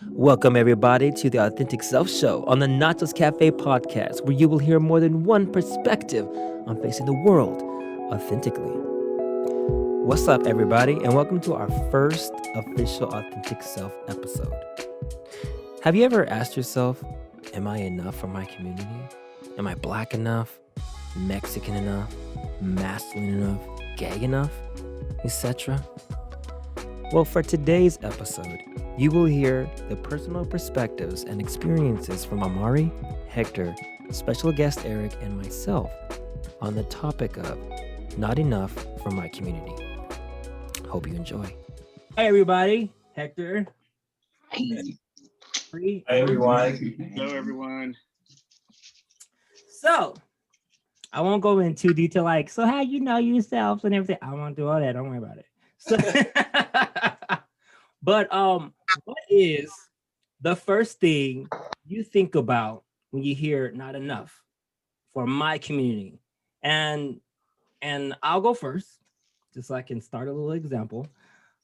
Welcome, everybody, to the Authentic Self Show on the Nachos Cafe podcast, where you will hear more than one perspective on facing the world authentically. What's up, everybody, and welcome to our first official Authentic Self episode. Have you ever asked yourself, am I enough for my community? Am I black enough, Mexican enough, masculine enough, gay enough, etc.? Well, for today's episode, you will hear the personal perspectives and experiences from Amari, Hector, special guest Eric, and myself on the topic of not enough for my community. Hope you enjoy. Hi, everybody. Hector. Hi, everyone. Hello, everyone. So, I won't go into detail like, so how you know yourselves and everything. I won't do all that. Don't worry about it. So, but what is the first thing you think about when you hear not enough for my community? And I'll go first, just so I can start a little example.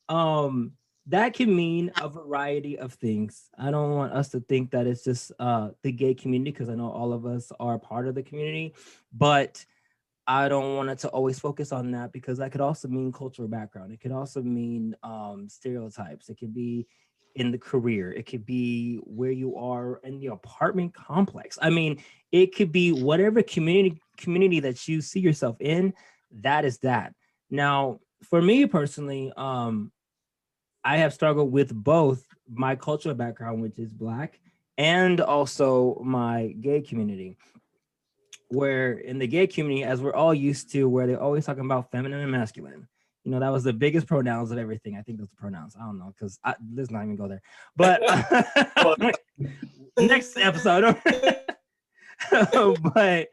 That can mean a variety of things. I don't want us to think that it's just the gay community, because I know all of us are part of the community, but I don't want it to always focus on that, because that could also mean cultural background. It could also mean stereotypes. It could be in the career. It could be where you are in the apartment complex. I mean, it could be whatever community that you see yourself in. That is that. Now, for me personally, I have struggled with both my cultural background, which is Black, and also my gay community, where in the gay community, as we're all used to, where they're always talking about feminine and masculine. You know, that was the biggest pronouns of everything. I think those are pronouns. I don't know, because let's not even go there. But next episode. But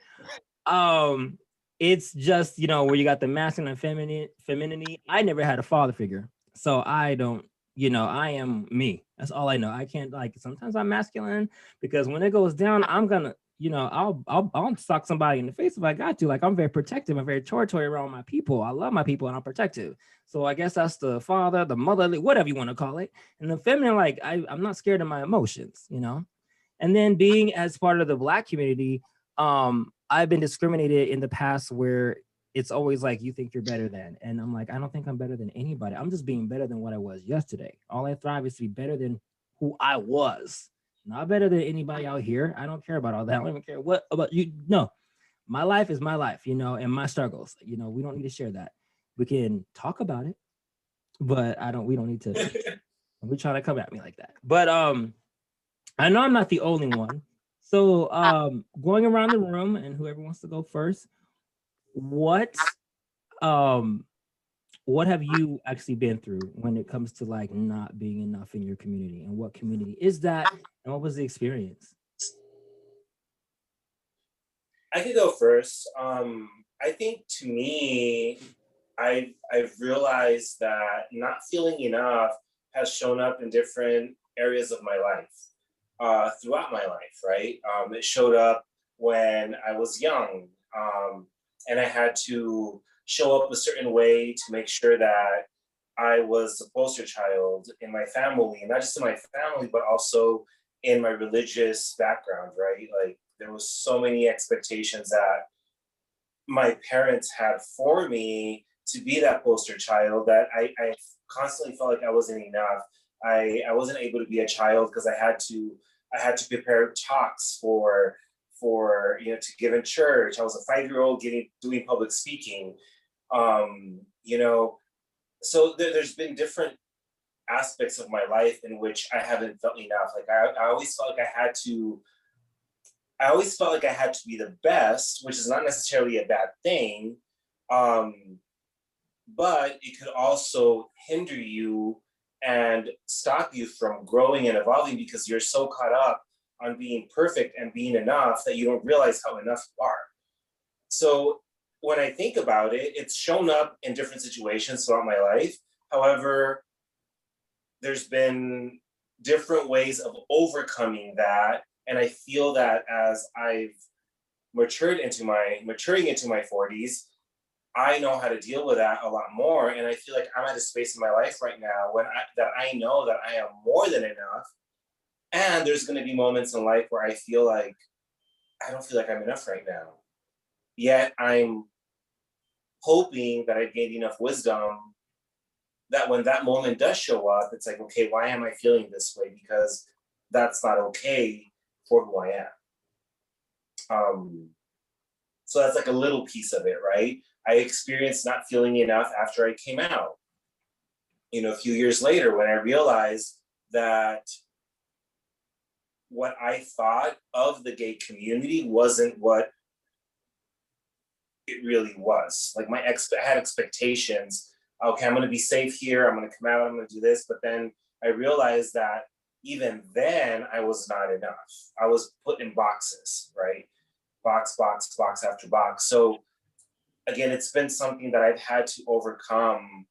it's just, you know, where you got the masculine and femininity. I never had a father figure, so I don't, you know, I am me. That's all I know. I can't, like, sometimes I'm masculine, because when it goes down, I'm gonna, you know, I'll sock somebody in the face if I got to. Like, I'm very protective. I'm very territorial around my people. I love my people and I'm protective. So I guess that's the father, the mother, whatever you want to call it. And the feminine, like, I'm not scared of my emotions, you know. And then being as part of the Black community, I've been discriminated in the past, where it's always like, you think you're better than. And I'm like, I don't think I'm better than anybody. I'm just being better than what I was yesterday. All I thrive is to be better than who I was. Not better than anybody out here. I don't care about all that. I don't even care what about you. No, my life is my life, you know, and my struggles. You know, we don't need to share that. We can talk about it, but we don't need to. We're trying to come at me like that. But I know I'm not the only one. So going around the room, and whoever wants to go first, what have you actually been through when it comes to, like, not being enough in your community, and what community is that, and what was the experience? I could go first. I think, to me, I've realized that not feeling enough has shown up in different areas of my life, throughout my life, right? It showed up when I was young, and I had to show up a certain way to make sure that I was the poster child in my family, and not just in my family, but also in my religious background, right? Like, there was so many expectations that my parents had for me to be that poster child, that I constantly felt like I wasn't enough. I wasn't able to be a child because I had to prepare talks for to give in church. I was a 5-year-old doing public speaking. You know, so there's been different aspects of my life in which I haven't felt enough. Like, I always felt like I had to be the best, which is not necessarily a bad thing. But it could also hinder you and stop you from growing and evolving, because you're so caught up on being perfect and being enough that you don't realize how enough you are. So when I think about it, it's shown up in different situations throughout my life. However, there's been different ways of overcoming that. And I feel that as I've maturing into my 40s, I know how to deal with that a lot more. And I feel like I'm at a space in my life right now that I know that I am more than enough. And there's going to be moments in life where I feel like I don't feel like I'm enough right now. Yet I'm hoping that I've gained enough wisdom that when that moment does show up, it's like, okay, why am I feeling this way? Because that's not okay for who I am. So that's like a little piece of it, right? I experienced not feeling enough after I came out. A few years later, when I realized that what I thought of the gay community wasn't what it really was. Like I had expectations. Okay, I'm going to be safe here. I'm going to come out. I'm going to do this. But then I realized that even then, I was not enough. I was put in boxes, right? Box, box, box after box. So again, it's been something that I've had to overcome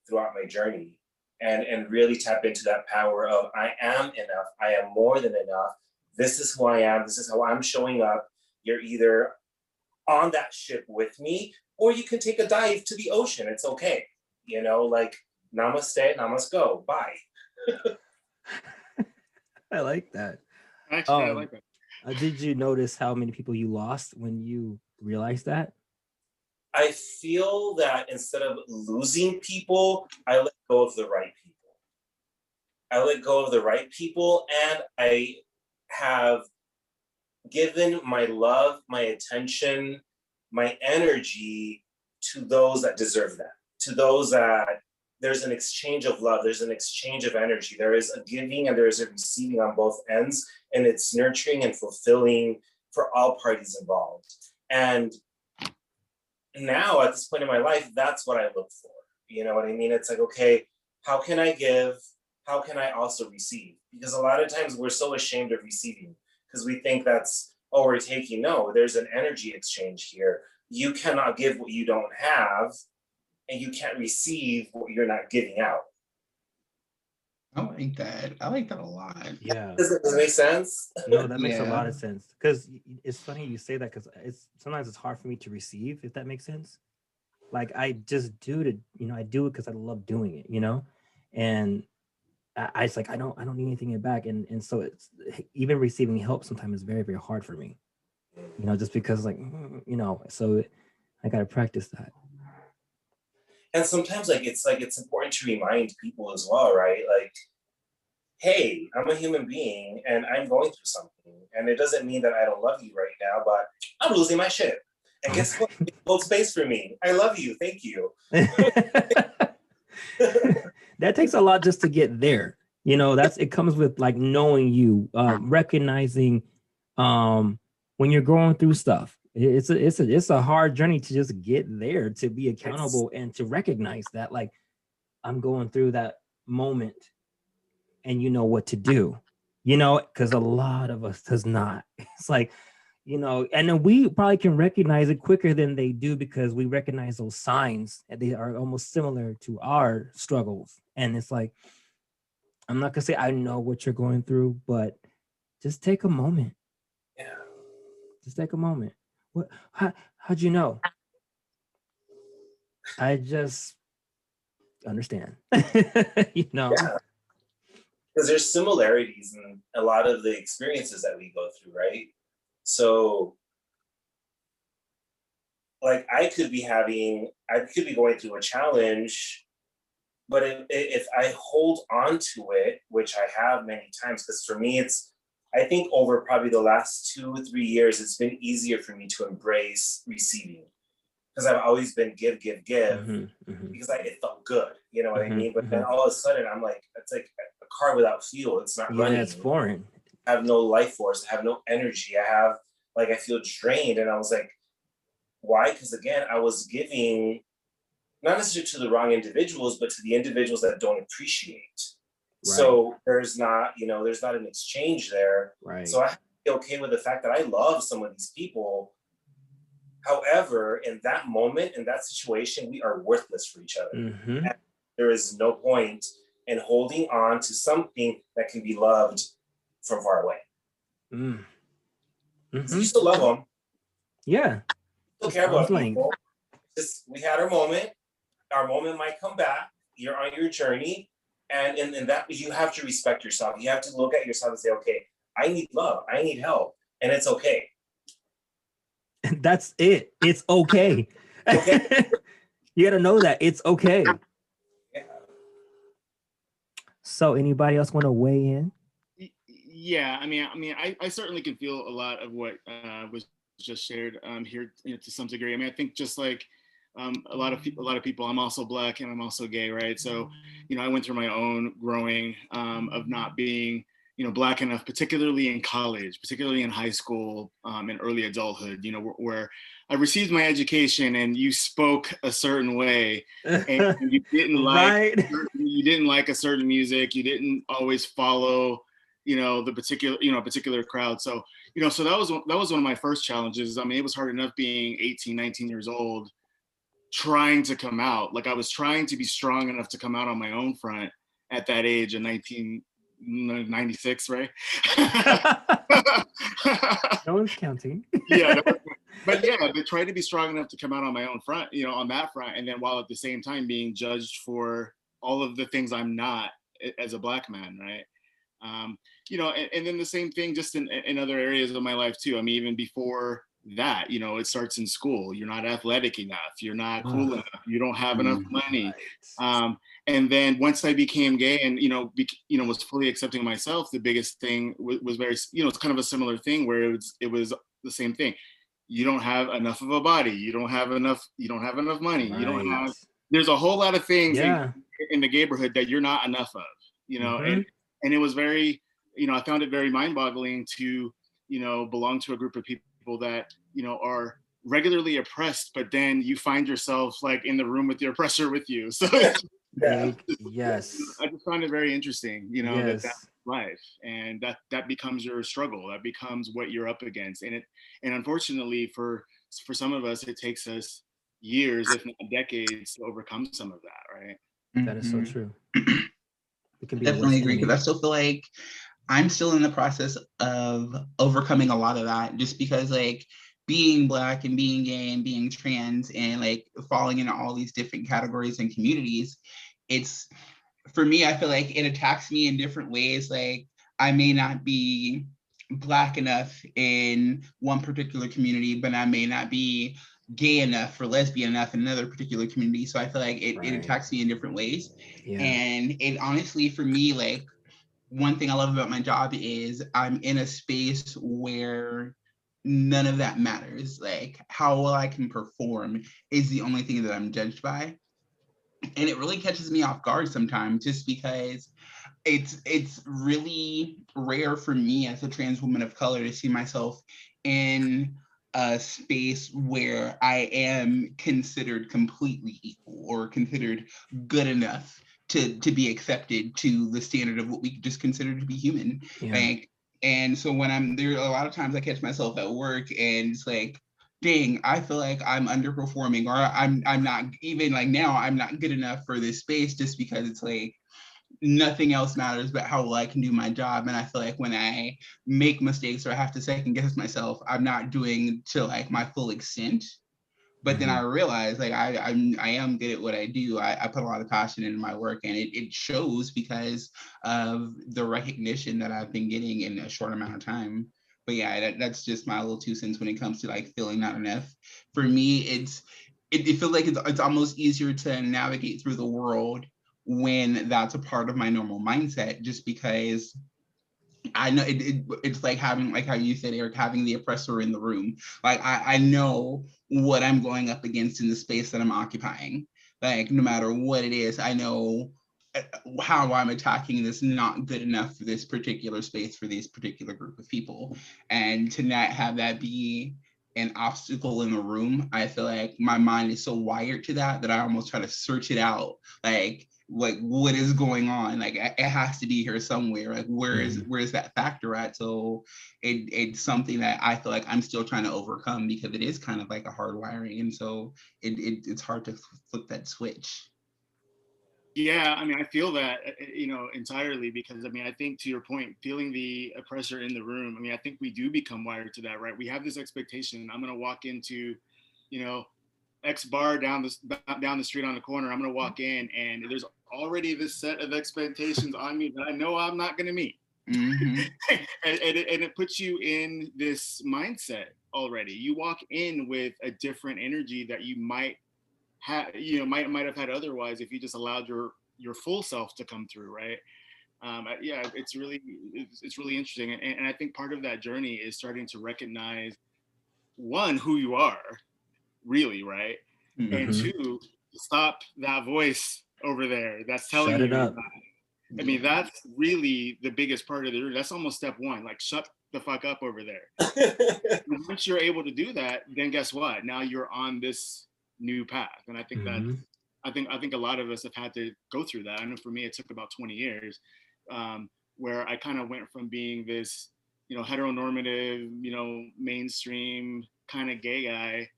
throughout my journey and really tap into that power of I am enough. I am more than enough. This is who I am. This is how I'm showing up. You're either on that ship with me, or you can take a dive to the ocean. It's okay. Like namaste, namaste, go. Bye. I like that. Actually, I like that. Did you notice how many people you lost when you realized that? I feel that instead of losing people, I let go of the right people. I let go of the right people, and I have given my love, my attention, my energy to those that deserve that, to those that there's an exchange of love, there's an exchange of energy, there is a giving and there is a receiving on both ends, and it's nurturing and fulfilling for all parties involved. And now at this point in my life, that's what I look for. You know what I mean? It's like, okay, how can I give? How can I also receive? Because a lot of times we're so ashamed of receiving because we think that's, oh, we're taking. No, there's an energy exchange here. You cannot give what you don't have, and you can't receive what you're not giving out. I like that. I like that a lot. Yeah. Does it make sense? No, that makes a Yeah. lot of sense. Because it's funny you say that because sometimes it's hard for me to receive, if that makes sense. Like I just do I do it because I love doing it, and I it's like I don't need anything in back, and so it's even receiving help sometimes is very very hard for me, just because so I got to practice that. And sometimes it's important to remind people as well, right? Like, hey, I'm a human being and I'm going through something, and it doesn't mean that I don't love you right now, but I'm losing my shit. And guess what? Hold space for me. I love you. Thank you. That takes a lot just to get there. It comes with like knowing you, recognizing when you're going through stuff. It's a hard journey to just get there, to be accountable and to recognize that like I'm going through that moment and you know what to do, because a lot of us does not. It's like, and then we probably can recognize it quicker than they do because we recognize those signs and they are almost similar to our struggles. And it's like, I'm not gonna say I know what you're going through, but just take a moment. Yeah. Just take a moment. How'd you know? I just understand. Yeah. Because there's similarities in a lot of the experiences that we go through, right? So like I could be going through a challenge, but if I hold on to it, which I have many times, because for me, I think over probably the last 2-3 years, it's been easier for me to embrace receiving because I've always been give, because it felt good, you know what I mean? But then all of a sudden, I'm like, it's like a car without fuel. It's not running. Yeah, it's foreign. I have no life force. I have no energy. I feel drained. And I was like, why? Because again, I was giving not necessarily to the wrong individuals, but to the individuals that don't appreciate. Right. So there's not an exchange there. Right. So I have to be okay with the fact that I love some of these people. However, in that moment, in that situation, we are worthless for each other. And there is no point in holding on to something that can be loved from far away. So you still love them. Yeah. Still care about people. Just we had our moment. Our moment might come back. You're on your journey. and that you have to respect yourself. You have to look at yourself and say, okay, I need love, I need help, and it's okay. That's it. It's okay. Okay. You got to know that it's okay. Yeah. So, anybody else want to weigh in? Yeah, I certainly can feel a lot of what was just shared here, to some degree. I mean, I think just like a lot of people. I'm also Black and I'm also gay, right? So, I went through my own growing of not being, Black enough, particularly in college, particularly in high school, and early adulthood. Where I received my education and you spoke a certain way, and you didn't like Right. you didn't like a certain music. You didn't always follow the particular crowd. So so that was one of my first challenges. I mean, it was hard enough being 18, 19 years old, trying to come out. Like, I was trying to be strong enough to come out on my own front at that age in 1996, right? No one's counting. Yeah, but yeah, but try to be strong enough to come out on my own front, on that front, and then while at the same time being judged for all of the things I'm not as a Black man, right? And then the same thing just in other areas of my life too. I mean, even before that, it starts in school. You're not athletic enough. You're not cool enough. You don't have enough money. And then once I became gay and, was fully accepting myself, the biggest thing was very, it's kind of a similar thing where it was the same thing. You don't have enough of a body. You don't have enough money. Right. You don't have, there's a whole lot of things Yeah. in the neighborhood that you're not enough of, and it was very, I found it very mind-boggling to, belong to a group of people that, are regularly oppressed, but then you find yourself like in the room with the oppressor with you. So Yeah. Yes. I just find it very interesting, Yes. that's life, and that becomes your struggle. That becomes what you're up against, and unfortunately for some of us, it takes us years, if not decades, to overcome some of that, right? That is so true. It can be Definitely agree, because I still feel like I'm still in the process of overcoming a lot of that, just because like being Black and being gay and being trans and like falling into all these different categories and communities, it's, for me, I feel like it attacks me in different ways. Like, I may not be Black enough in one particular community, but I may not be gay enough or lesbian enough in another particular community. So I feel like it attacks me in different ways. Yeah. And it honestly, for me, like, one thing I love about my job is I'm in a space where none of that matters. Like, how well I can perform is the only thing that I'm judged by. And it really catches me off guard sometimes, just because it's really rare for me as a trans woman of color to see myself in a space where I am considered completely equal or considered good enough to be accepted to the standard of what we just consider to be human. Yeah. Like, and so when I'm there, a lot of times I catch myself at work and it's like, dang, I feel like I'm underperforming, or I'm not, even like now, I'm not good enough for this space, just because it's like nothing else matters but how well I can do my job. And I feel like when I make mistakes or I have to second guess myself, I'm not doing to like my full extent. But then I realize like I am good at what I do. I put a lot of passion into my work, and it shows because of the recognition that I've been getting in a short amount of time. But yeah, that's just my little 2 cents when it comes to like feeling not enough. For me, it feels like it's almost easier to navigate through the world when that's a part of my normal mindset, just because I know it's like having, like how you said, Eric, having the oppressor in the room. Like I know what I'm going up against in the space that I'm occupying. Like no matter what it is, I know how I'm attacking this not good enough for this particular space for this particular group of people. And to not have that be an obstacle in the room, I feel like my mind is so wired to that I almost try to search it out. Like what is going on, like it has to be here somewhere, like where is that factor at? So it's something that I feel like I'm still trying to overcome, because it is kind of like a hard wiring, and so it's hard to flip that switch. Yeah, I mean, I feel that, entirely, because I mean, I think to your point, feeling the oppressor in the room, I mean, I think we do become wired to that, right? We have this expectation. I'm going to walk into, you know, X bar down the street on the corner. I'm gonna walk in, and there's already this set of expectations on me that I know I'm not gonna meet. Mm-hmm. and it puts you in this mindset already. You walk in with a different energy that you might have, might have had otherwise if you just allowed your full self to come through, right? Yeah, it's really interesting, and I think part of that journey is starting to recognize, one, who you are, really, right, and Mm-hmm. two, stop that voice over there that's telling Shut you it up. I mean, that's really the biggest part of the. That's almost step one. Like, shut the fuck up over there. Once you're able to do that, then guess what? Now you're on this new path, and I think Mm-hmm. I think a lot of us have had to go through that. I know for me, it took about 20 years, where I kind of went from being this, heteronormative, mainstream kind of gay guy,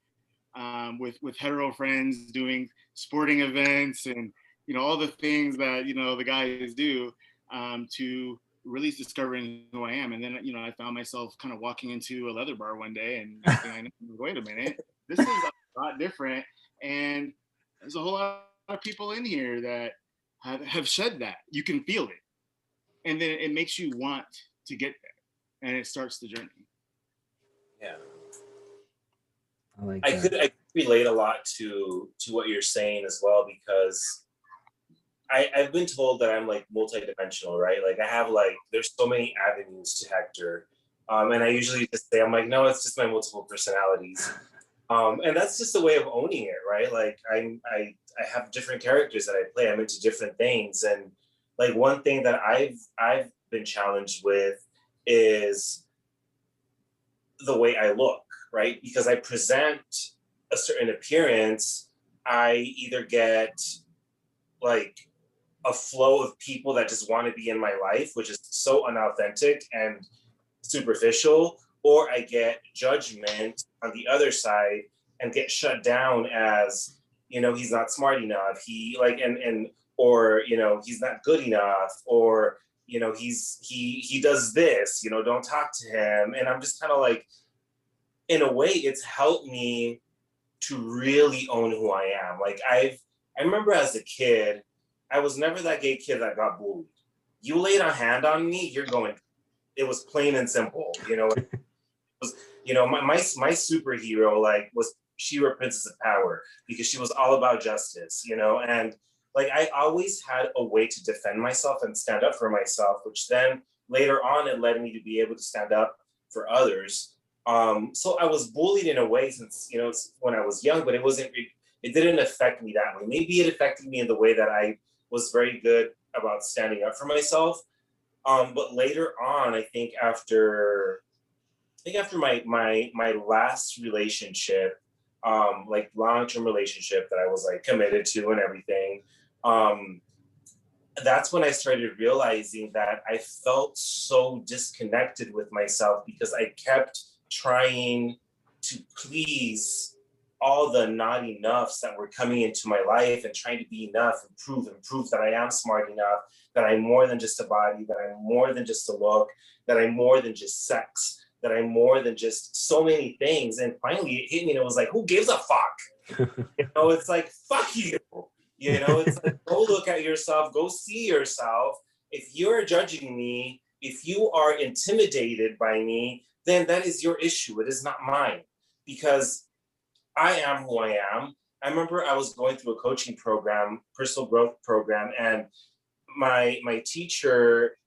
with hetero friends doing sporting events and all the things that the guys do, to really discovering who I am. And then I found myself kind of walking into a leather bar one day, and next thing I know, wait a minute, this is a lot different, and there's a whole lot of people in here that have shed that. You can feel it, and then it makes you want to get there, and it starts the journey. Yeah. I like I that. could relate a lot to what you're saying as well, because I've been told that I'm like multidimensional, right? Like I have there's so many avenues to Hector. And I usually just say, I'm like, no, it's just my multiple personalities. And that's just a way of owning it, right? Like I have different characters that I play. I'm into different things. And like one thing that I've been challenged with is the way I look, right? Because I present a certain appearance, I either get like a flow of people that just want to be in my life, which is so unauthentic and superficial, or I get judgment on the other side and get shut down as, he's not smart enough. He or, he's not good enough, or, he does this, don't talk to him. And I'm just kind of like, in a way, it's helped me to really own who I am. Like I remember as a kid, I was never that gay kid that got bullied. You laid a hand on me, you're going. It was plain and simple. It was, my superhero was She-Ra, Princess of Power, because she was all about justice. And like I always had a way to defend myself and stand up for myself, which then later on it led me to be able to stand up for others. So I was bullied in a way since when I was young, but it didn't affect me that way. Maybe it affected me in the way that I was very good about standing up for myself. But later on, I think after my last relationship, like long-term relationship that I was like committed to and everything, that's when I started realizing that I felt so disconnected with myself because I kept trying to please all the not enoughs that were coming into my life and trying to be enough and prove that I am smart enough, that I'm more than just a body, that I'm more than just a look, that I'm more than just sex, that I'm more than just so many things. And finally it hit me and it was like, who gives a fuck? It's like, fuck you. It's like, go look at yourself, go see yourself. If you're judging me, if you are intimidated by me, then that is your issue. It is not mine, because I am who I am. I remember I was going through a coaching program, personal growth program, and my teacher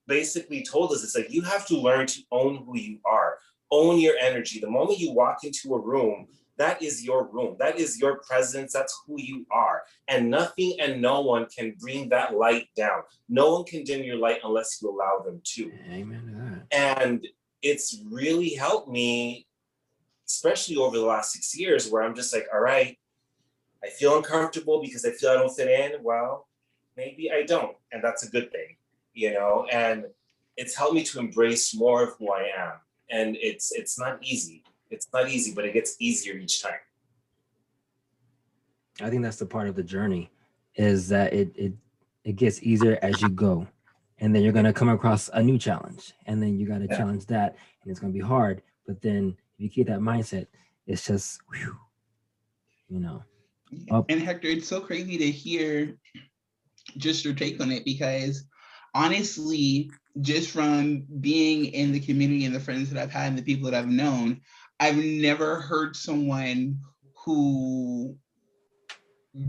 basically told us, it's like, you have to learn to own who you are, own your energy. The moment you walk into a room, that is your room. That is your presence. That's who you are. And nothing and no one can bring that light down. No one can dim your light unless you allow them to. Amen to that. And it's really helped me, especially over the last 6 years, where I'm just like, all right, I feel uncomfortable because I feel I don't fit in. Well, maybe I don't. And that's a good thing, and it's helped me to embrace more of who I am. And it's not easy. It's not easy, but it gets easier each time. I think that's the part of the journey, is that it gets easier as you go. And then you're going to come across a new challenge. And then you got to challenge that. And it's going to be hard. But then if you keep that mindset, it's just, whew, you know. And Hector, it's so crazy to hear just your take on it, because honestly, just from being in the community and the friends that I've had and the people that I've known, I've never heard someone who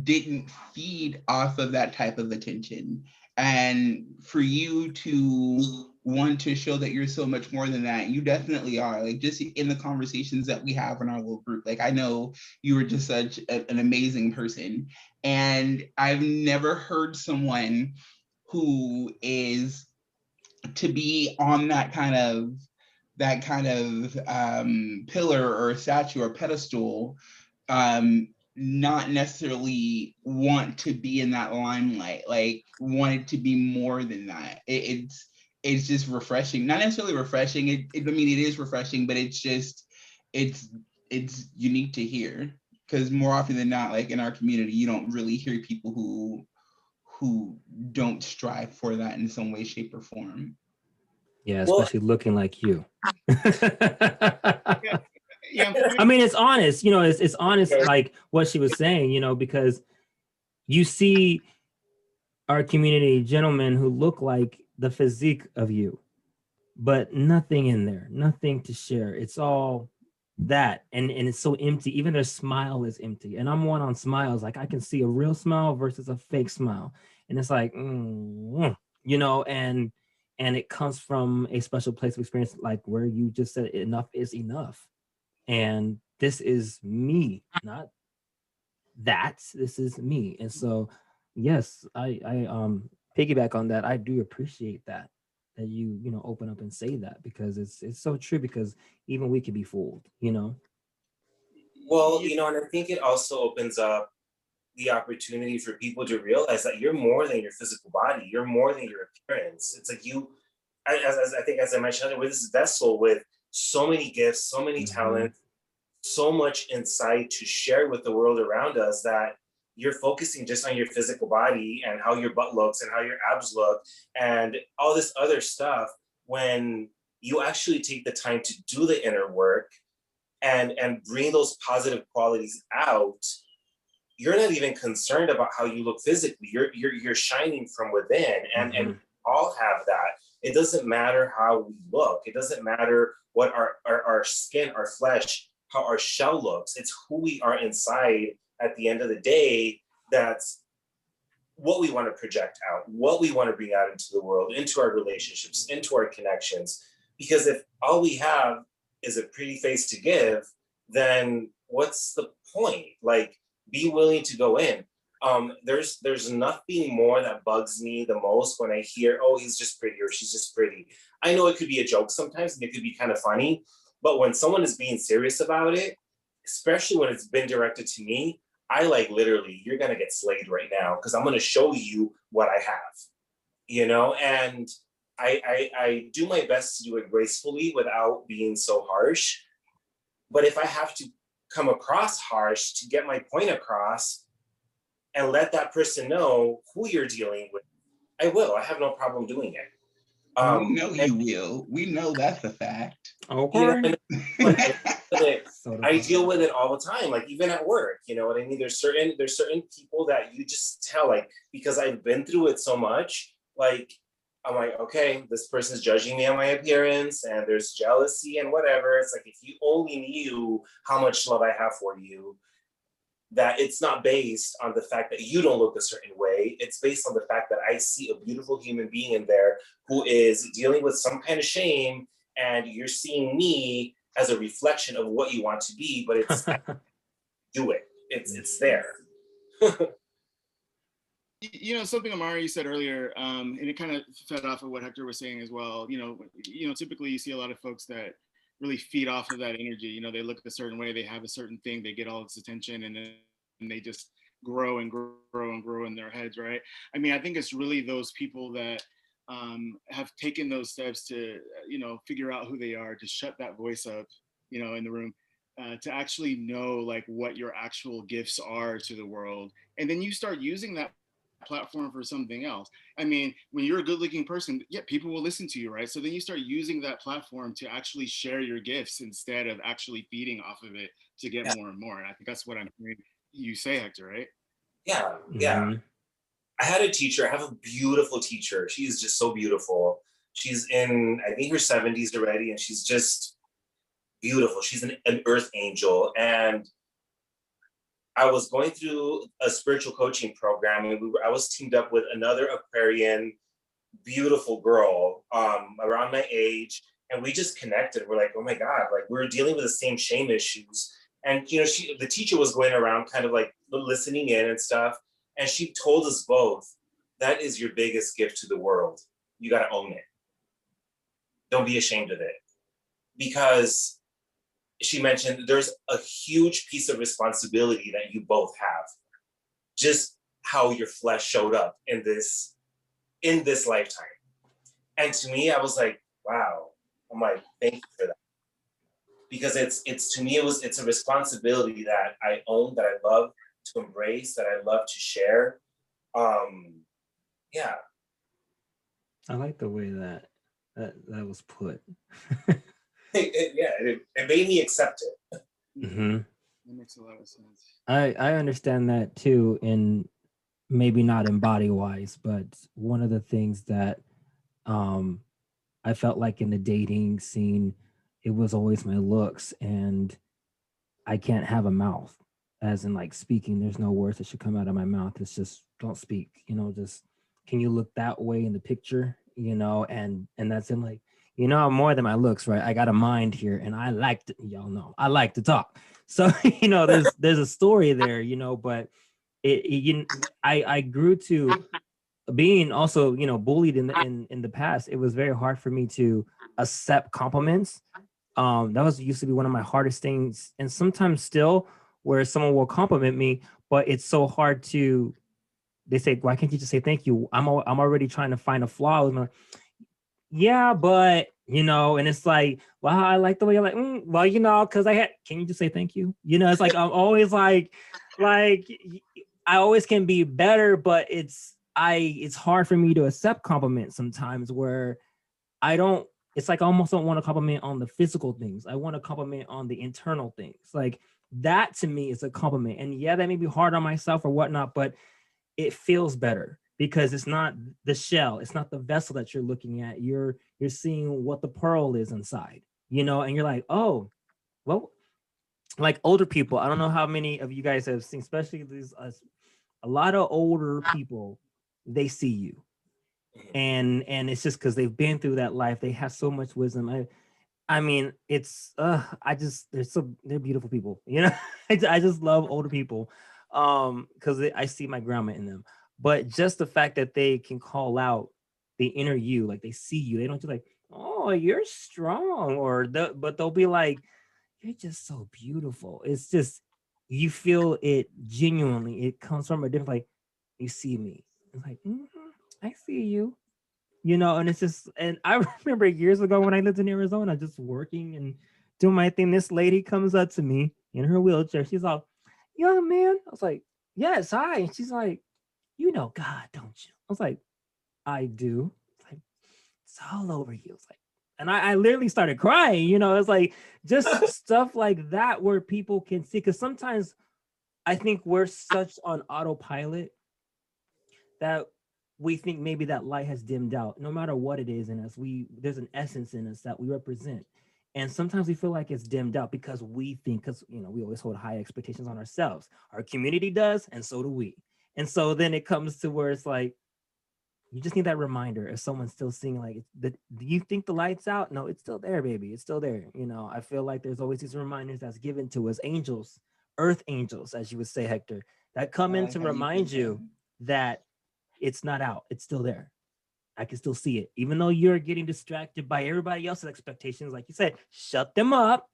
didn't feed off of that type of attention. And for you to want to show that you're so much more than that, you definitely are. Like, just in the conversations that we have in our little group, like, I know you were just such an amazing person. And I've never heard someone who is to be on that kind of pillar or statue or pedestal, not necessarily want to be in that limelight, like wanted to be more than that. It's just refreshing, not necessarily refreshing. I mean, it is refreshing, but it's just it's it's unique to hear, because more often than not, like in our community, you don't really hear people who don't strive for that in some way, shape, or form. Yeah, Well, especially looking like you. Yeah, yeah. I mean, it's honest, you know, it's honest, like what she was saying, you know, because you see our community gentlemen who look like the physique of you, but nothing in there, nothing to share. It's all that, and it's so empty. Even their smile is empty. And I'm one on smiles. Like, I can see a real smile versus a fake smile, and it's like, you know, and it comes from a special place of experience, like where you just said enough is enough, and this is me, not that. This is me. And so, yes, I piggyback on that. I do appreciate that you know, open up and say that, because it's so true, because even we can be fooled, you know. well, you know, and I think it also opens up the opportunity for people to realize that you're more than your physical body. You're more than your appearance. It's like you, as I think, as I mentioned, with this vessel with so many gifts, so many talents, so much insight to share with the world around us, that you're focusing just on your physical body and how your butt looks and how your abs look and all this other stuff, when you actually take the time to do the inner work and bring those positive qualities out, you're not even concerned about how you look physically. You're shining from within, and we all have that. It doesn't matter how we look. It doesn't matter what our skin, our flesh, how our shell looks. It's who we are inside at the end of the day. That's what we want to project out, what we want to bring out into the world, into our relationships, into our connections. Because if all we have is a pretty face to give, then what's the point? Like, be willing to go in. There's nothing more that bugs me the most when I hear, oh, he's just pretty or she's just pretty. I know it could be a joke sometimes and it could be kind of funny, but when someone is being serious about it, especially when it's been directed to me, I like literally, you're gonna get slayed right now because I'm gonna show you what I have, you know? And I do my best to do it gracefully without being so harsh. But if I have to come across harsh to get my point across and let that person know who you're dealing with, I will. I have no problem doing it. We know you will. We know that's a fact. Okay. You know, So I deal with it all the time, like even at work. You know what I mean? There's certain people that you just tell, like, because I've been through it so much, like I'm like, okay, this person's judging me on my appearance and there's jealousy and whatever. It's like, if you only knew how much love I have for you, that it's not based on the fact that you don't look a certain way. It's based on the fact that I see a beautiful human being in there who is dealing with some kind of shame, and you're seeing me as a reflection of what you want to be, but it's do it. It's there. You know, something Amari you said earlier, and it kind of fed off of what Hector was saying as well. Typically you see a lot of folks that really feed off of that energy. You know, they look a certain way, they have a certain thing, they get all this attention, and then they just grow and grow and grow in their heads, right? I mean, I think it's really those people that have taken those steps to, figure out who they are, to shut that voice up, in the room, to actually know like what your actual gifts are to the world. And then you start using that platform for something else. I mean, when you're a good looking person, yeah, people will listen to you, right? So then you start using that platform to actually share your gifts instead of actually feeding off of it to get more and more. And I think that's what I'm hearing you say, Hector, right? Yeah, yeah. Mhm. I had a teacher. I have a beautiful teacher. She is just so beautiful. She's in, I think, her 70s already, and she's just beautiful. She's an earth angel. And I was going through a spiritual coaching program, and I was teamed up with another Aquarian, beautiful girl around my age, and we just connected. We're like, oh my God, like we're dealing with the same shame issues. And the teacher was going around kind of like listening in and stuff, and she told us both, that is your biggest gift to the world. You got to own it. Don't be ashamed of it, because she mentioned there's a huge piece of responsibility that you both have, just how your flesh showed up in this lifetime. And to me, I was like, wow. I'm like, thank you for that, because it's to me, it's a responsibility that I own, that I love to embrace, that I love to share. Yeah. I like the way that was put. It made me accept it. Mm-hmm. That makes a lot of sense. I understand that too, in maybe not in body wise, but one of the things that I felt like in the dating scene, it was always my looks, and I can't have a mouth, as in like speaking. There's no words that should come out of my mouth. It's just don't speak. Just can you look that way in the picture? And that's in like, I'm more than my looks, right? I got a mind here, and I like to, y'all know, I like to talk. So there's a story there, but I grew to being also bullied in the past. It was very hard for me to accept compliments. That was used to be one of my hardest things, and sometimes still, where someone will compliment me, but it's so hard to, they say, why can't you just say thank you? I'm already trying to find a flaw with my, yeah, but and it's like, wow, I like the way you're like, well, because can you just say thank you? It's like I'm always like I always can be better, but it's hard for me to accept compliments sometimes, where I don't, it's like I almost don't want to compliment on the physical things. I want to compliment on the internal things. Like that to me is a compliment. And yeah, that may be hard on myself or whatnot, but it feels better because it's not the shell, it's not the vessel that you're looking at. You're seeing what the pearl is inside, and you're like, oh, well, like older people. I don't know how many of you guys have seen, especially these a lot of older people, they see you, and it's just because they've been through that life. They have so much wisdom. I mean, it's they're beautiful people, I just love older people, because I see my grandma in them. But just the fact that they can call out the inner you, like they see you, they don't just like, oh, you're strong, but they'll be like, you're just so beautiful. It's just, you feel it genuinely. It comes from a different, like, you see me. It's like, I see you. And it's just, and I remember years ago when I lived in Arizona, just working and doing my thing. This lady comes up to me in her wheelchair. She's all, young man. I was like, yes, hi. And she's like, you know God, don't you? I was like, I do. It's like, it's all over you. It's like, and I literally started crying. It's like just stuff like that where people can see. Because sometimes I think we're such on autopilot that we think maybe that light has dimmed out. No matter what it is in us, there's an essence in us that we represent, and sometimes we feel like it's dimmed out because we think, because we always hold high expectations on ourselves. Our community does, and so do we. And so then it comes to where it's like, you just need that reminder if someone's still seeing, like, do you think the light's out? No, it's still there, baby. It's still there. I feel like there's always these reminders that's given to us, angels, earth angels, as you would say, Hector, that come in to remind you that it's not out. It's still there. I can still see it. Even though you're getting distracted by everybody else's expectations, like you said, shut them up.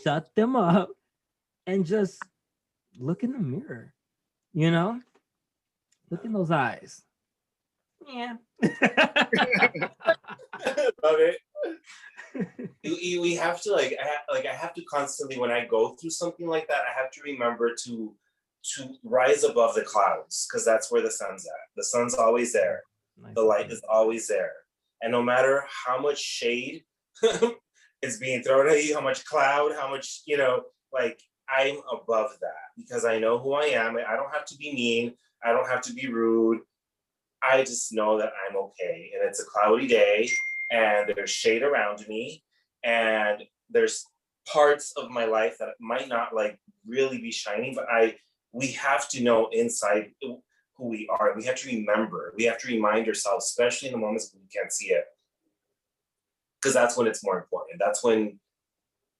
Shut them up and just look in the mirror. Look in those eyes. Yeah. Love it. We have to I have to constantly, when I go through something like that, I have to remember to rise above the clouds, because that's where the sun's at. The sun's always there. Nice. The light is always there. And no matter how much shade is being thrown at you, how much cloud, how much, like, I'm above that because I know who I am. I don't have to be mean. I don't have to be rude. I just know that I'm okay. And it's a cloudy day and there's shade around me and there's parts of my life that might not like really be shining, but we have to know inside who we are. We have to remember. We have to remind ourselves, especially in the moments when we can't see it. Because that's when it's more important. That's when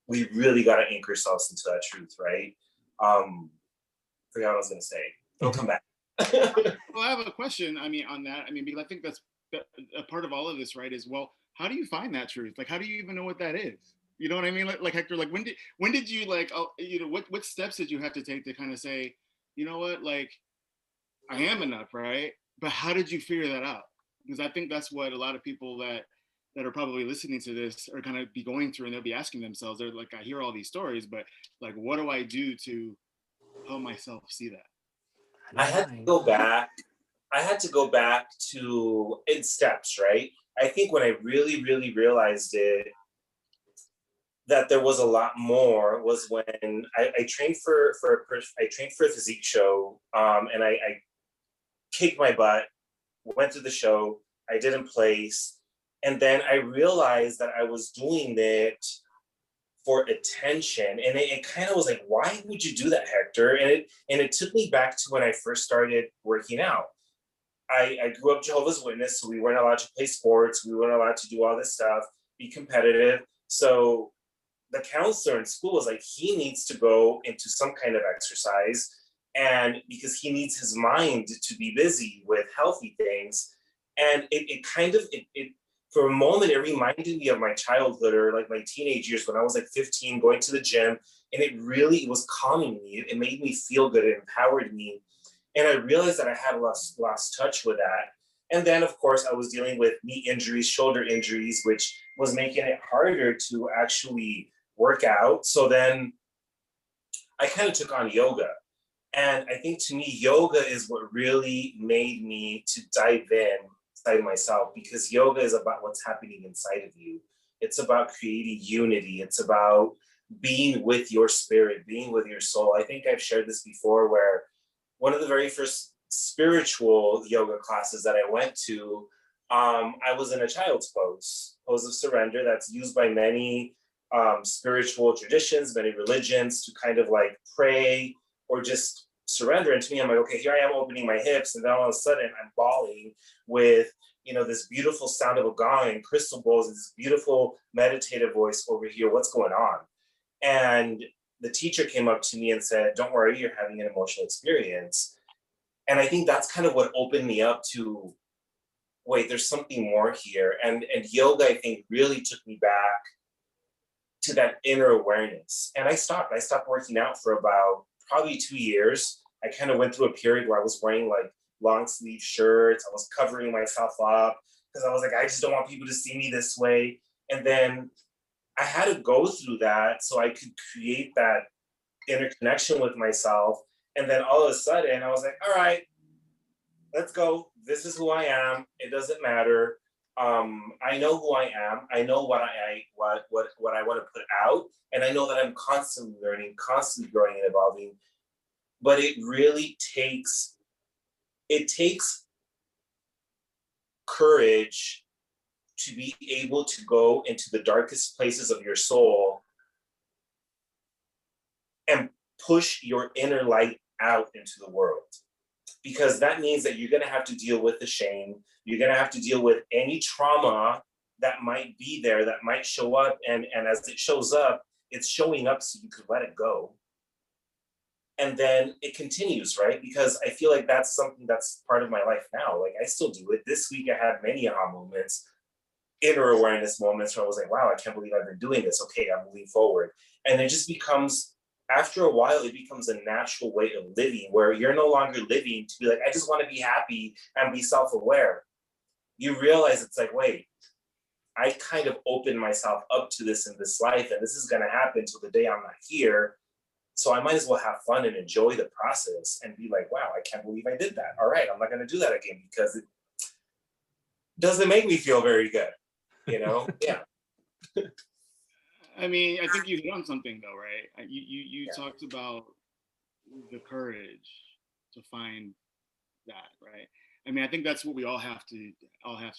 we really got to anchor ourselves into that truth, right? Forgot what I was going to say. It'll come back. Well, I have a question. I mean, on that. I mean, because I think that's a part of all of this, right? Is, well, how do you find that truth? Like, how do you even know what that is? You know what I mean? Like Hector, like when did you like, you know, what steps did you have to take to kind of say, you know what, like, I am enough, right? But how did you figure that out? Because I think that's what a lot of people that are probably listening to this are kind of be going through, and they'll be asking themselves, they're like, I hear all these stories, but like, what do I do to help myself see that? I had to go back. I had to go back to in steps, right? I think when I really, really realized it, that there was a lot more was when I trained I trained for a physique show, and I kicked my butt, went to the show, I didn't place, and then I realized that I was doing it for attention, and it kind of was like, why would you do that, Hector? And it took me back to when I first started working out. I grew up Jehovah's Witness, so we weren't allowed to play sports, we weren't allowed to do all this stuff, be competitive. So the counselor in school was like, he needs to go into some kind of exercise, and because he needs his mind to be busy with healthy things. And it kind of it for a moment it reminded me of my childhood or like my teenage years when I was like 15 going to the gym, and it was calming me. It made me feel good. It empowered me, and I realized that I had lost touch with that. And then, of course, I was dealing with knee injuries, shoulder injuries, which was making it harder to actually work out. So then I kind of took on yoga. And I think to me, yoga is what really made me to dive in inside myself, because yoga is about what's happening inside of you. It's about creating unity. It's about being with your spirit, being with your soul. I think I've shared this before where one of the very first spiritual yoga classes that I went to, I was in a child's pose of surrender that's used by many spiritual traditions, many religions to kind of like pray or just surrender. And to me, I'm like, okay, here I am opening my hips, and then all of a sudden I'm bawling with, you know, this beautiful sound of a gong and crystal bowls and this beautiful meditative voice over here. What's going on? And the teacher came up to me and said, don't worry, you're having an emotional experience. And I think that's kind of what opened me up to, wait, there's something more here. And yoga, I think, really took me back to that inner awareness. And I stopped working out for about probably 2 years. I kind of went through a period where I was wearing like long sleeve shirts. I was covering myself up because I was like, I just don't want people to see me this way. And then I had to go through that so I could create that inner connection with myself. And then all of a sudden I was like, all right, let's go. This is who I am. It doesn't matter. I know who I am. I know what I want to put out, and I know that I'm constantly learning, constantly growing and evolving. But it really takes courage to be able to go into the darkest places of your soul and push your inner light out into the world. Because that means that you're going to have to deal with the shame. You're going to have to deal with any trauma that might be there, that might show up. And as it shows up, it's showing up so you can let it go. And then it continues, right? Because I feel like that's something that's part of my life now. Like I still do it. This week I had many aha moments, inner awareness moments where I was like, wow, I can't believe I've been doing this. Okay, I'm moving forward. And it just becomes, after a while, it becomes a natural way of living where you're no longer living to be like, I just want to be happy and be self-aware. You realize it's like, wait, I kind of opened myself up to this in this life, and this is going to happen till the day I'm not here. So I might as well have fun and enjoy the process and be like, wow, I can't believe I did that. All right, I'm not going to do that again because it doesn't make me feel very good, you know? Yeah. I mean, I think you hit on something though, right? You Yeah. talked about the courage to find that, right? I mean, I think that's what we all have to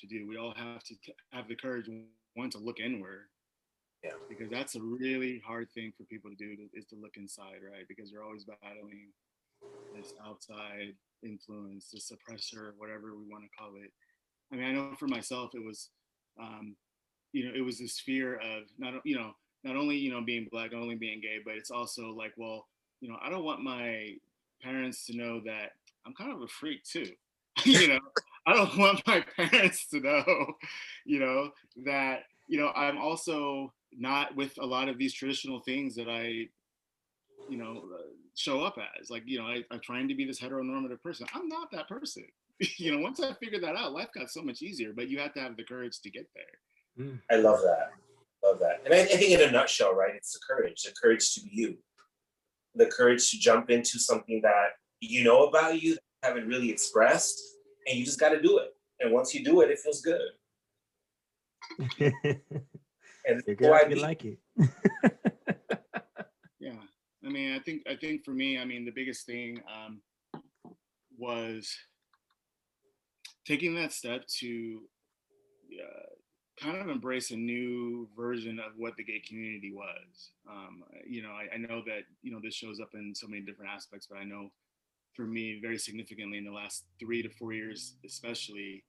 do. We all have to have the courage, one, to look inward, Yeah. because that's a really hard thing for people to do, is to look inside, right? Because they're always battling this outside influence, this oppressor, whatever we want to call it. I mean, I know for myself, it was, um, it was this fear of not only being black, not only being gay, but it's also like, well, I don't want my parents to know that I'm kind of a freak too. you know, I don't want my parents to know, that I'm also not with a lot of these traditional things that I show up as. Like, I'm trying to be this heteronormative person. I'm not that person. Once I figured that out, life got so much easier, but you have to have the courage to get there. I love that. Love that. And I think in a nutshell, right, it's the courage to be you, the courage to jump into something that you know about you, that you haven't really expressed, and you just got to do it. And once you do it, it feels good. And Figure out if you like it. Yeah. I mean, I think for me, I mean, the biggest thing was taking that step to kind of embrace a new version of what the gay community was. I know that, this shows up in so many different aspects, but I know for me, very significantly in the last 3 to 4 years, especially,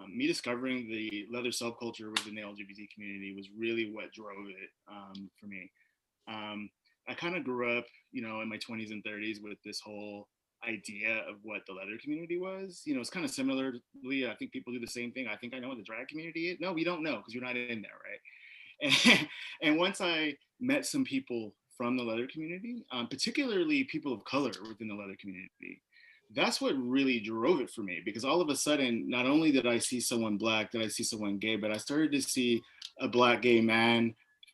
me discovering the leather subculture within the LGBT community was really what drove it for me. I kind of grew up, in my 20s and 30s with this whole idea of what the leather community was. It's kind of similarly, I think people do the same thing. I think I know what the drag community is. No, we don't know because you're not in there, right? And once I met some people from the leather community, particularly people of color within the leather community, that's what really drove it for me, because all of a sudden, not only did I see someone black, did I see someone gay, but I started to see a black gay man,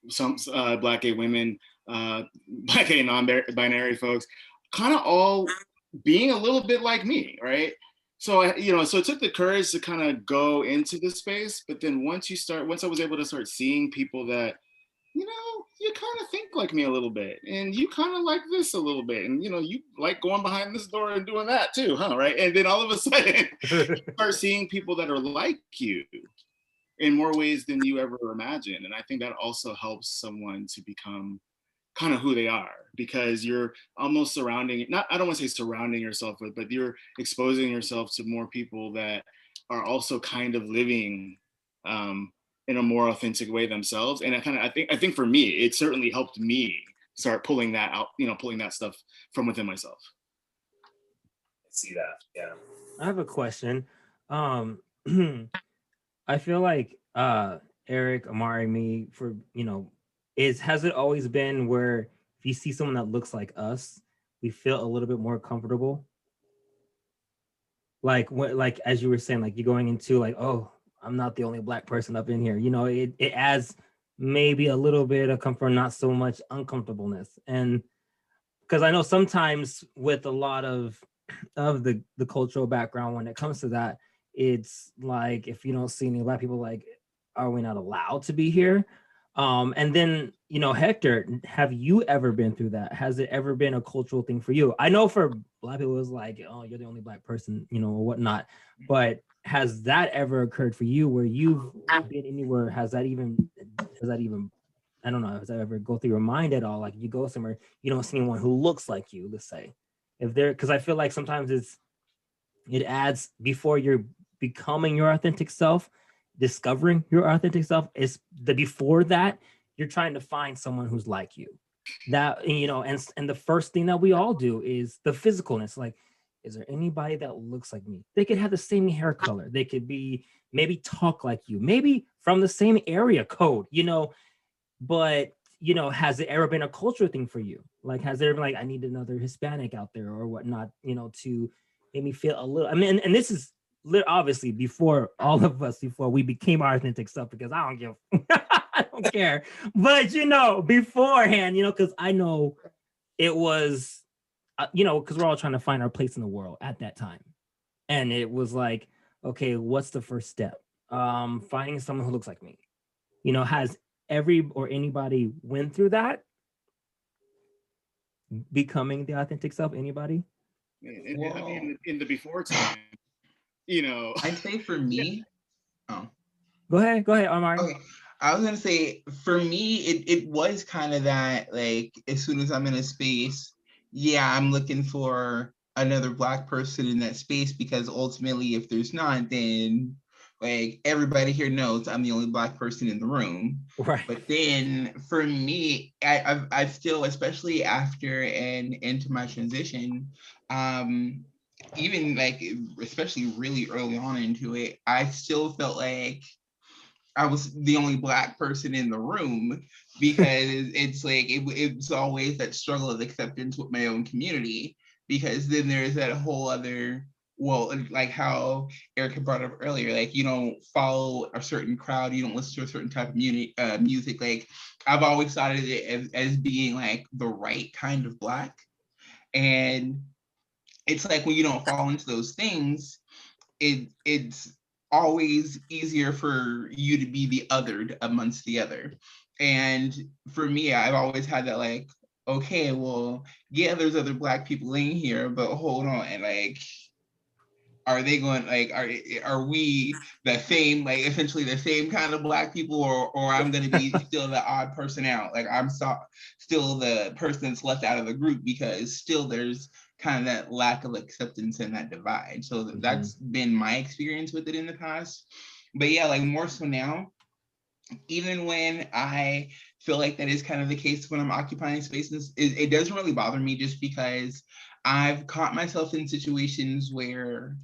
some black gay women, black gay non-binary folks, kind of all being a little bit like me, right? So so it took the courage to kind of go into the space, but then once I was able to start seeing people that, you kind of think like me a little bit, and you kind of like this a little bit, and you like going behind this door and doing that too, huh? Right? And then all of a sudden, you start seeing people that are like you in more ways than you ever imagined, and I think that also helps someone to become kind of who they are, because you're almost surrounding, not, I don't want to say surrounding yourself with, but you're exposing yourself to more people that are also kind of living in a more authentic way themselves. And I think for me, it certainly helped me start pulling that out, pulling that stuff from within myself. I see that. Yeah. I have a question. Um, I feel like Eric, Amari, me, for has it always been where if you see someone that looks like us, we feel a little bit more comfortable? Like like as you were saying, like you're going into like, oh, I'm not the only black person up in here. It adds maybe a little bit of comfort, not so much uncomfortableness. And because I know sometimes with a lot of the cultural background when it comes to that, it's like if you don't see any black people, like, are we not allowed to be here? And then Hector, have you ever been through that? Has it ever been a cultural thing for you? I know for black people it was like, oh, you're the only black person, or whatnot, but has that ever occurred for you where you've been anywhere? Has that even I don't know, does that ever go through your mind at all? Like you go somewhere, you don't see anyone who looks like you, let's say. Because I feel like sometimes it adds, before you're becoming your authentic self, discovering your authentic self, is the before that you're trying to find someone who's like you. That, and the first thing that we all do is the physicalness. Like, is there anybody that looks like me? They could have the same hair color. They could be maybe talk like you, maybe from the same area code, but has it ever been a cultural thing for you? Like, has there been like, I need another Hispanic out there or whatnot, to make me feel a little, I mean, and this is obviously before all of us, before we became our authentic self, because I don't give I don't care, but beforehand, because I know it was because we're all trying to find our place in the world at that time, and it was like, okay, what's the first step? Finding someone who looks like me. Has anybody went through that, becoming the authentic self? Anybody? I Well, mean, in the before time, you know, I'd say for yeah, me, oh, Go ahead, Amari. okay. I was gonna say for me, it was kind of that, like, as soon as I'm in a space, yeah, I'm looking for another Black person in that space, because ultimately, if there's not, then like everybody here knows I'm the only Black person in the room. Right. But then for me, I've still, especially after and into my transition, um, even like especially really early on into it, I still felt like I was the only Black person in the room, because it's like it's always that struggle of acceptance with my own community, because then there's that whole other, well, like how Erica brought up earlier, like you don't follow a certain crowd, you don't listen to a certain type of music. Like I've always thought of it as being like the right kind of Black, and it's like when you don't fall into those things, it's always easier for you to be the othered amongst the other. And for me, I've always had that, like, okay, well, yeah, there's other Black people in here, but hold on, and like, are they going, like, are we the same, like essentially the same kind of Black people, or I'm going to be still the odd person out, like still the person that's left out of the group, because still there's kind of that lack of acceptance and that divide. So that's been my experience with it in the past. But yeah, like more so now, even when I feel like that is kind of the case when I'm occupying spaces, it doesn't really bother me, just because I've caught myself in situations where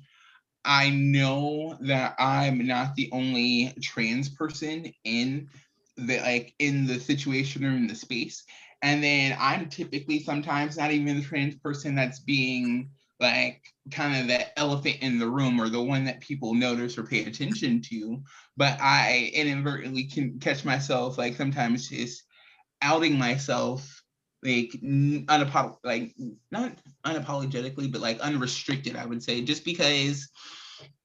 I know that I'm not the only trans person in the situation or in the space. And then I'm typically sometimes not even the trans person that's being like kind of the elephant in the room, or the one that people notice or pay attention to. But I inadvertently can catch myself like sometimes just outing myself, like like not unapologetically, but like unrestricted, I would say, just because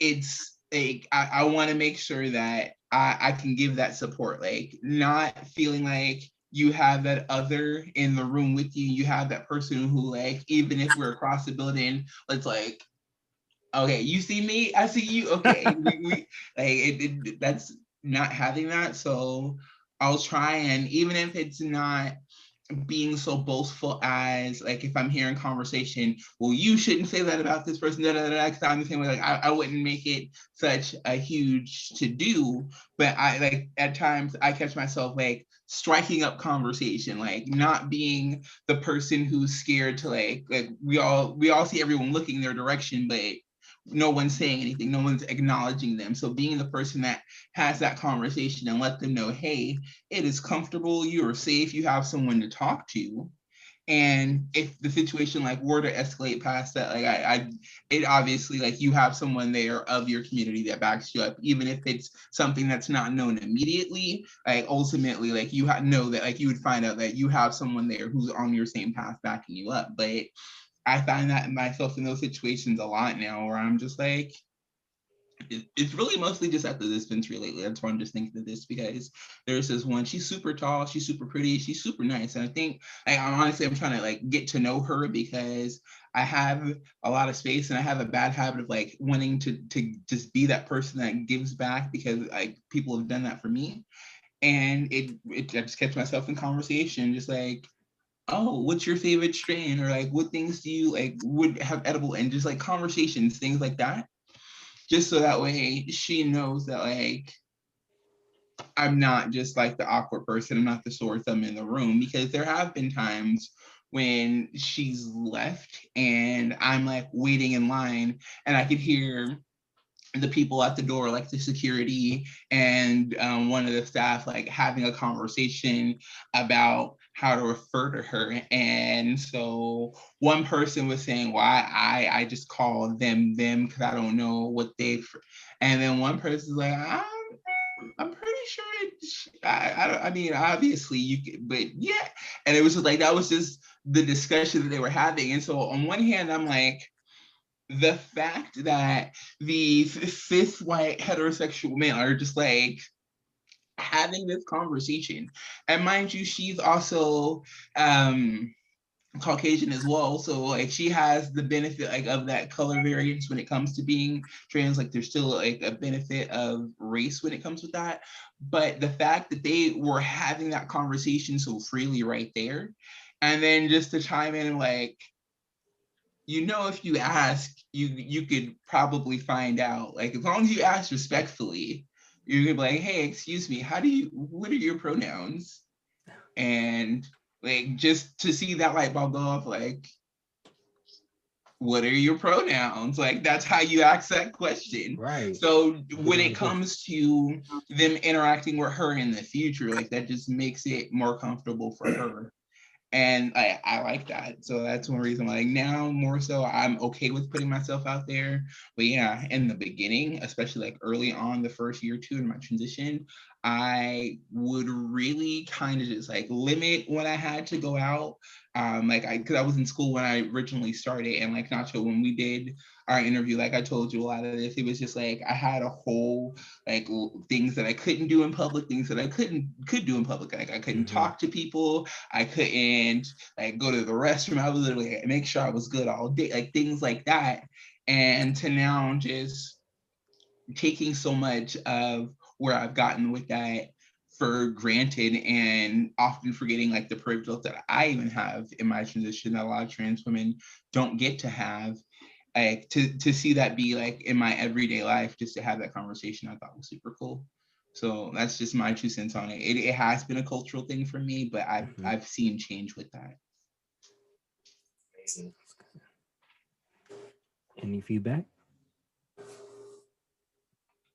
it's like I want to make sure that I can give that support, like not feeling like you have that other in the room with you. You have that person who, like, even if we're across the building, it's like, okay, you see me, I see you. Okay, we like that's not having that. So I'll try, and even if it's not being so boastful as, like, if I'm hearing conversation, well, you shouldn't say that about this person, because I'm the same way. Like I wouldn't make it such a huge to do, but I, like, at times I catch myself like striking up conversation, like not being the person who's scared to like we all see everyone looking their direction, but no one's saying anything, no one's acknowledging them. So being the person that has that conversation and let them know, hey, it is comfortable, you are safe, you have someone to talk to. And if the situation like were to escalate past that, like it obviously, like, you have someone there of your community that backs you up, even if it's something that's not known immediately. Like ultimately, like you know that, like, you would find out that you have someone there who's on your same path backing you up. But I find that myself in those situations a lot now, where I'm just like, it's really mostly just at the dispensary lately. That's why I'm just thinking of this, because there's this one, she's super tall, she's super pretty, she's super nice. And I think, like, I'm trying to like get to know her, because I have a lot of space and I have a bad habit of like wanting to just be that person that gives back, because like people have done that for me. And I just catch myself in conversation, just like, oh, what's your favorite strain? Or like, what things do you like would have edible, and just like conversations, things like that, just so that way she knows that, like, I'm not just like the awkward person, I'm not the sore thumb in the room. Because there have been times when she's left and I'm like waiting in line, and I could hear the people at the door, like the security and one of the staff, like having a conversation about how to refer to her. And so one person was saying, why I just call them because I don't know what and then one person's like, I'm pretty sure I mean, obviously you could, but yeah. And it was just like, that was just the discussion that they were having. And so on one hand, I'm like, the fact that the cis white heterosexual men are just like having this conversation. And mind you, she's also Caucasian as well, so like she has the benefit like of that color variance when it comes to being trans. Like there's still like a benefit of race when it comes with that, but the fact that they were having that conversation so freely right there, and then just to chime in like, if you ask, you could probably find out. Like as long as you ask respectfully, you're gonna be like, hey, excuse me, what are your pronouns? And like just to see that light bulb go off, like, what are your pronouns? Like that's how you ask that question. Right. So when it comes to them interacting with her in the future, like that just makes it more comfortable for her. And I like that. So that's one reason, like now more so I'm okay with putting myself out there. But yeah, in the beginning, especially like early on the first year or two in my transition, I would really kind of just like limit when I had to go out. Because I was in school when I originally started, and like Nacho, when we did our interview, like I told you a lot of this, it was just like I had a whole like things that I couldn't do in public, things that I could do in public. Like I couldn't talk to people, I couldn't like go to the restroom. I was literally like, make sure I was good all day, like things like that. And to now just taking so much of where I've gotten with that for granted, and often forgetting like the privilege that I even have in my transition that a lot of trans women don't get to have. Like to see that be like in my everyday life, just to have that conversation, I thought was super cool. So that's just my 2 cents on it. It has been a cultural thing for me, but I've seen change with that. Amazing. Any feedback?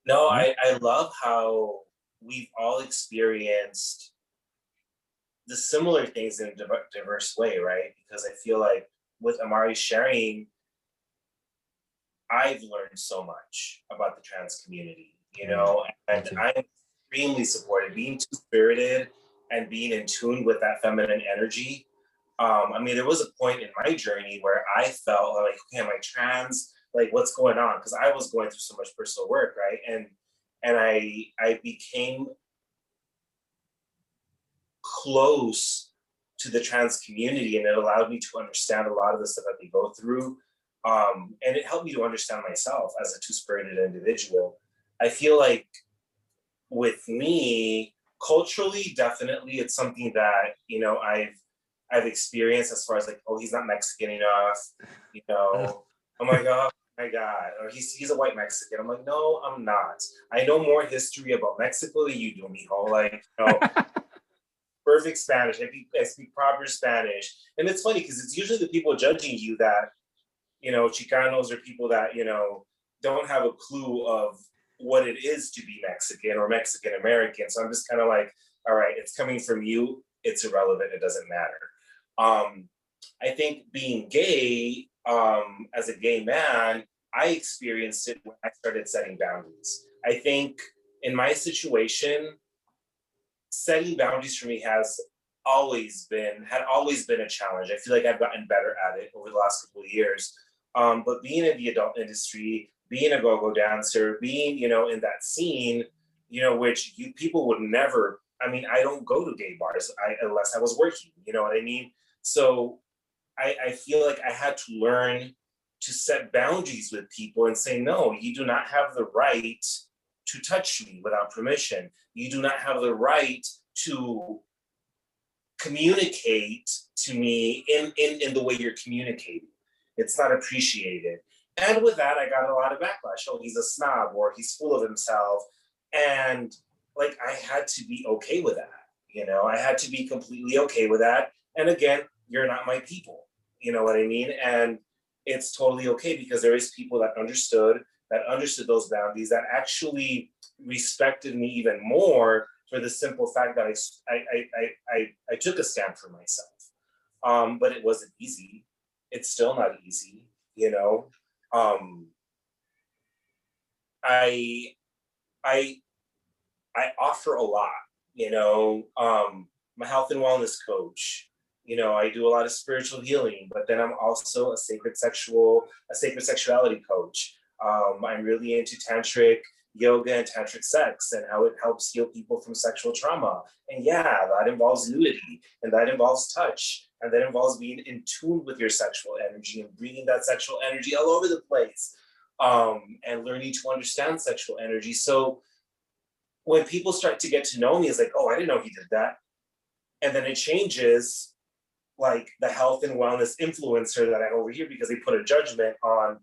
No, I love how we've all experienced the similar things in a diverse way, right? Because I feel like with Amari sharing, I've learned so much about the trans community, and I'm extremely supportive. Being two-spirited and being in tune with that feminine energy. There was a point in my journey where I felt like, okay, am I trans? Like, what's going on? Because I was going through so much personal work, right? And I became close to the trans community, and it allowed me to understand a lot of the stuff that they go through. And it helped me to understand myself as a two-spirited individual. I feel like with me, culturally, definitely, it's something that I've experienced as far as like, oh, he's not Mexican enough, I'm like, oh my God, or he's a white Mexican. I'm like, no, I'm not. I know more history about Mexico than you do, mijo. Like, perfect Spanish. I speak proper Spanish. And it's funny because it's usually the people judging you that, Chicanos, or people that, don't have a clue of what it is to be Mexican or Mexican American. So I'm just kind of like, all right, it's coming from you. It's irrelevant. It doesn't matter. I think being gay, as a gay man, I experienced it when I started setting boundaries. I think in my situation, setting boundaries for me had always been a challenge. I feel like I've gotten better at it over the last couple of years. But being in the adult industry, being a go-go dancer, being, in that scene, which people would never, I don't go to gay bars unless I was working, you know what I mean? So I feel like I had to learn to set boundaries with people and say, no, you do not have the right to touch me without permission. You do not have the right to communicate to me in the way you're communicating. It's not appreciated. And with that, I got a lot of backlash. Oh, he's a snob, or he's full of himself. And like, I had to be okay with that. I had to be completely okay with that. And again, you're not my people. You know what I mean? And it's totally okay, because there is people that understood those boundaries, that actually respected me even more, for the simple fact that I took a stand for myself. But it wasn't easy. It's still not easy, I offer a lot, I'm a health and wellness coach. I do a lot of spiritual healing, but then I'm also a sacred sexuality coach. I'm really into tantric yoga and tantric sex and how it helps heal people from sexual trauma. And yeah, that involves nudity, and that involves touch, and that involves being in tune with your sexual energy and bringing that sexual energy all over the place, and learning to understand sexual energy. So when people start to get to know me, it's like, oh, I didn't know he did that. And then it changes, like the health and wellness influencer that I overhear because they put a judgment on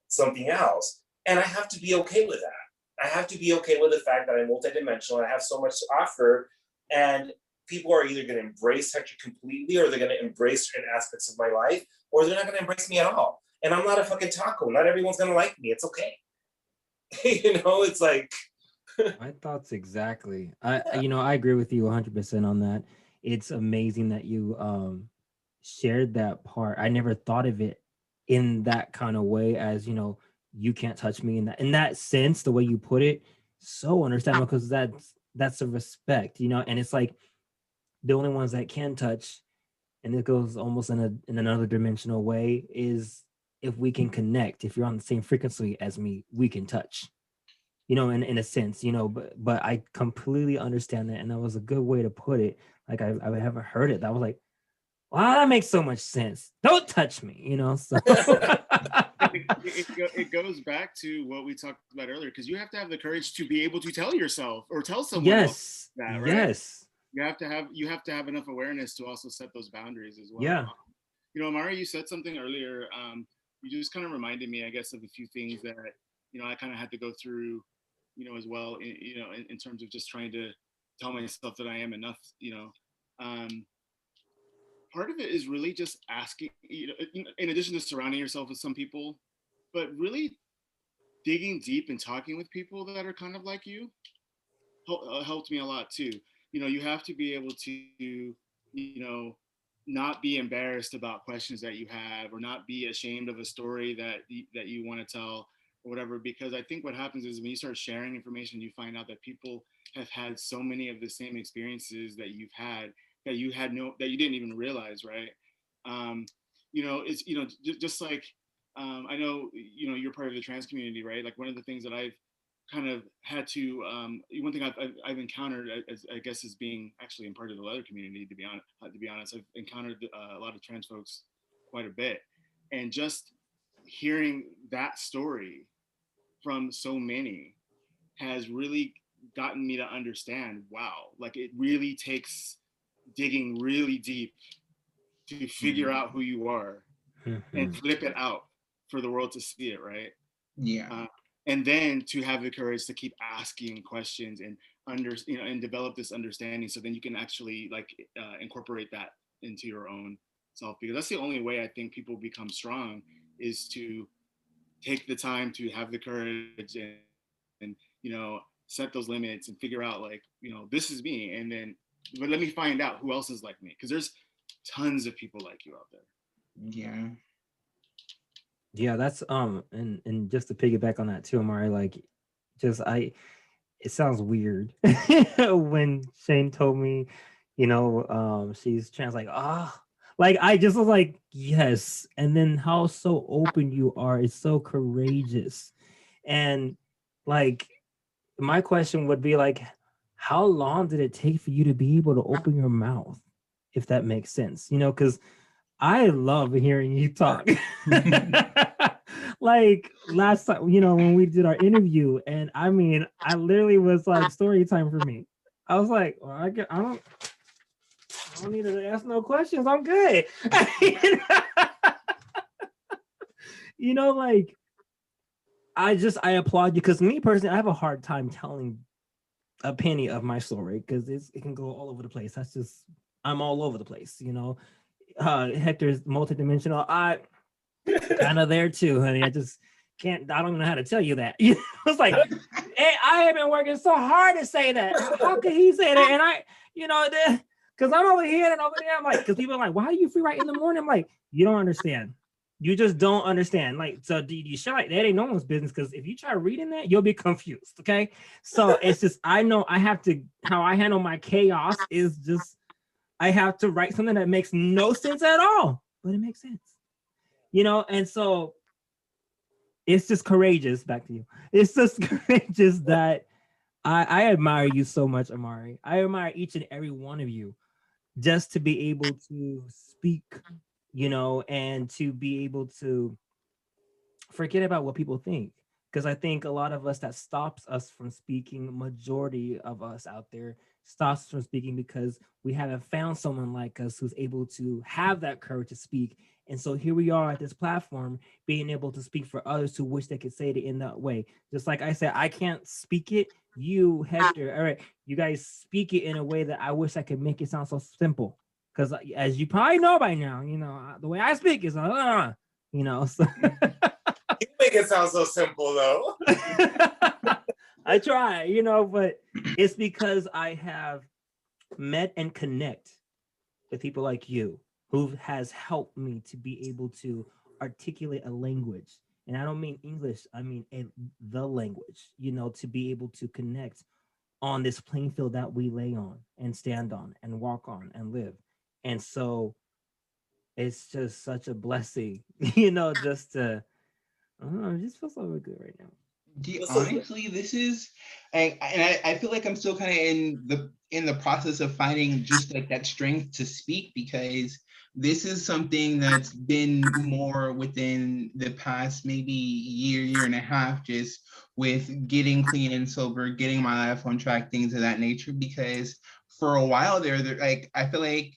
something else. And I have to be okay with that. I have to be okay with the fact that I'm multidimensional. I have so much to offer. And people are either going to embrace Hector completely, or they're going to embrace certain aspects of my life, or they're not going to embrace me at all. And I'm not a fucking taco. Not everyone's going to like me. It's okay. It's like, My thoughts exactly. I agree with you 100% on that. It's amazing that you shared that part. I never thought of it in that kind of way, as you can't touch me in that sense. The way you put it, so understandable, because that's a respect, and it's like the only ones that can touch, and it goes almost in another dimensional way, is if we can connect. If you're on the same frequency as me, we can touch, in a sense, but I completely understand that. And that was a good way to put it. Like I haven't heard it. That was like, wow, that makes so much sense. Don't touch me, so. It goes back to what we talked about earlier, because you have to have the courage to be able to tell yourself or tell someone else that, right? Yes. You have to have enough awareness to also set those boundaries as well. Yeah. Amari, you said something earlier. You just kind of reminded me, I guess, of a few things that I kind of had to go through, as well. In terms of just trying to tell myself that I am enough. Part of it is really just asking. In addition to surrounding yourself with some people, but really digging deep and talking with people that are kind of like you helped me a lot too. You have to be able to, not be embarrassed about questions that you have, or not be ashamed of a story that you want to tell, or whatever. Because I think what happens is when you start sharing information, you find out that people have had so many of the same experiences that you've had, that you didn't even realize, right? It's just like, I know you're part of the trans community, right? Like, one of the things that I've kind of had to one thing I've encountered, as I guess, as being actually in part of the leather community, to be honest, I've encountered a lot of trans folks quite a bit, and just hearing that story from so many has really gotten me to understand, wow, like it really takes digging really deep to figure out who you are and flip it out for the world to see it, right? Yeah. And then to have the courage to keep asking questions and and develop this understanding, so then you can actually incorporate that into your own self, because that's the only way I think people become strong, is to take the time to have the courage and set those limits and figure out, like, this is me, and then but let me find out who else is like me, because there's tons of people like you out there. Yeah, that's and just to piggyback on that too, Amari, like, it sounds weird when Shane told me, she's trans, like, like I just was like, yes. And then how so open you are is so courageous. And like, my question would be like, how long did it take for you to be able to open your mouth, if that makes sense? Because I love hearing you talk. Like last time, when we did our interview, and I mean, I literally was like, story time for me. I was like, well, I don't need to ask no questions. I'm good. Like, I applaud you, because me personally, I have a hard time telling a penny of my story, because it can go all over the place. I'm all over the place. Hector's multidimensional. I kind of there too, honey. I don't even know how to tell you that. It's like, hey, I have been working so hard to say that. How could he say that? And I, because I'm over here and over there. I'm like, because people are like, why do you free write in the morning? I'm like, you don't understand. You just don't understand. Like, so you should, like, that ain't no one's business, because if you try reading that, you'll be confused. Okay. So it's just, I know how I handle my chaos is just, I have to write something that makes no sense at all, but it makes sense. And so it's just courageous. Back to you. It's just courageous that I admire you so much, Amari. I admire each and every one of you just to be able to speak, and to be able to forget about what people think. Because I think a lot of us that stops us from speaking, majority of us out there stops us from speaking because we haven't found someone like us who's able to have that courage to speak. And so here we are at this platform being able to speak for others who wish they could say it in that way. Just like I said, I can't speak it. You, Hector, all right, you guys speak it in a way that I wish I could make it sound so simple. Because as you probably know by now, the way I speak is, so. You make it sound so simple though. I try, but it's because I have met and connect with people like you who has helped me to be able to articulate a language. And I don't mean English, I mean the language, to be able to connect on this playing field that we lay on and stand on and walk on and live. And so it's just such a blessing, just to, I don't know, it just feels so good right now. Honestly, this is, I feel like I'm still kind of in the process of finding just like that strength to speak, because this is something that's been more within the past maybe year and a half, just with getting clean and sober, getting my life on track, things of that nature. Because for a while there, like I feel like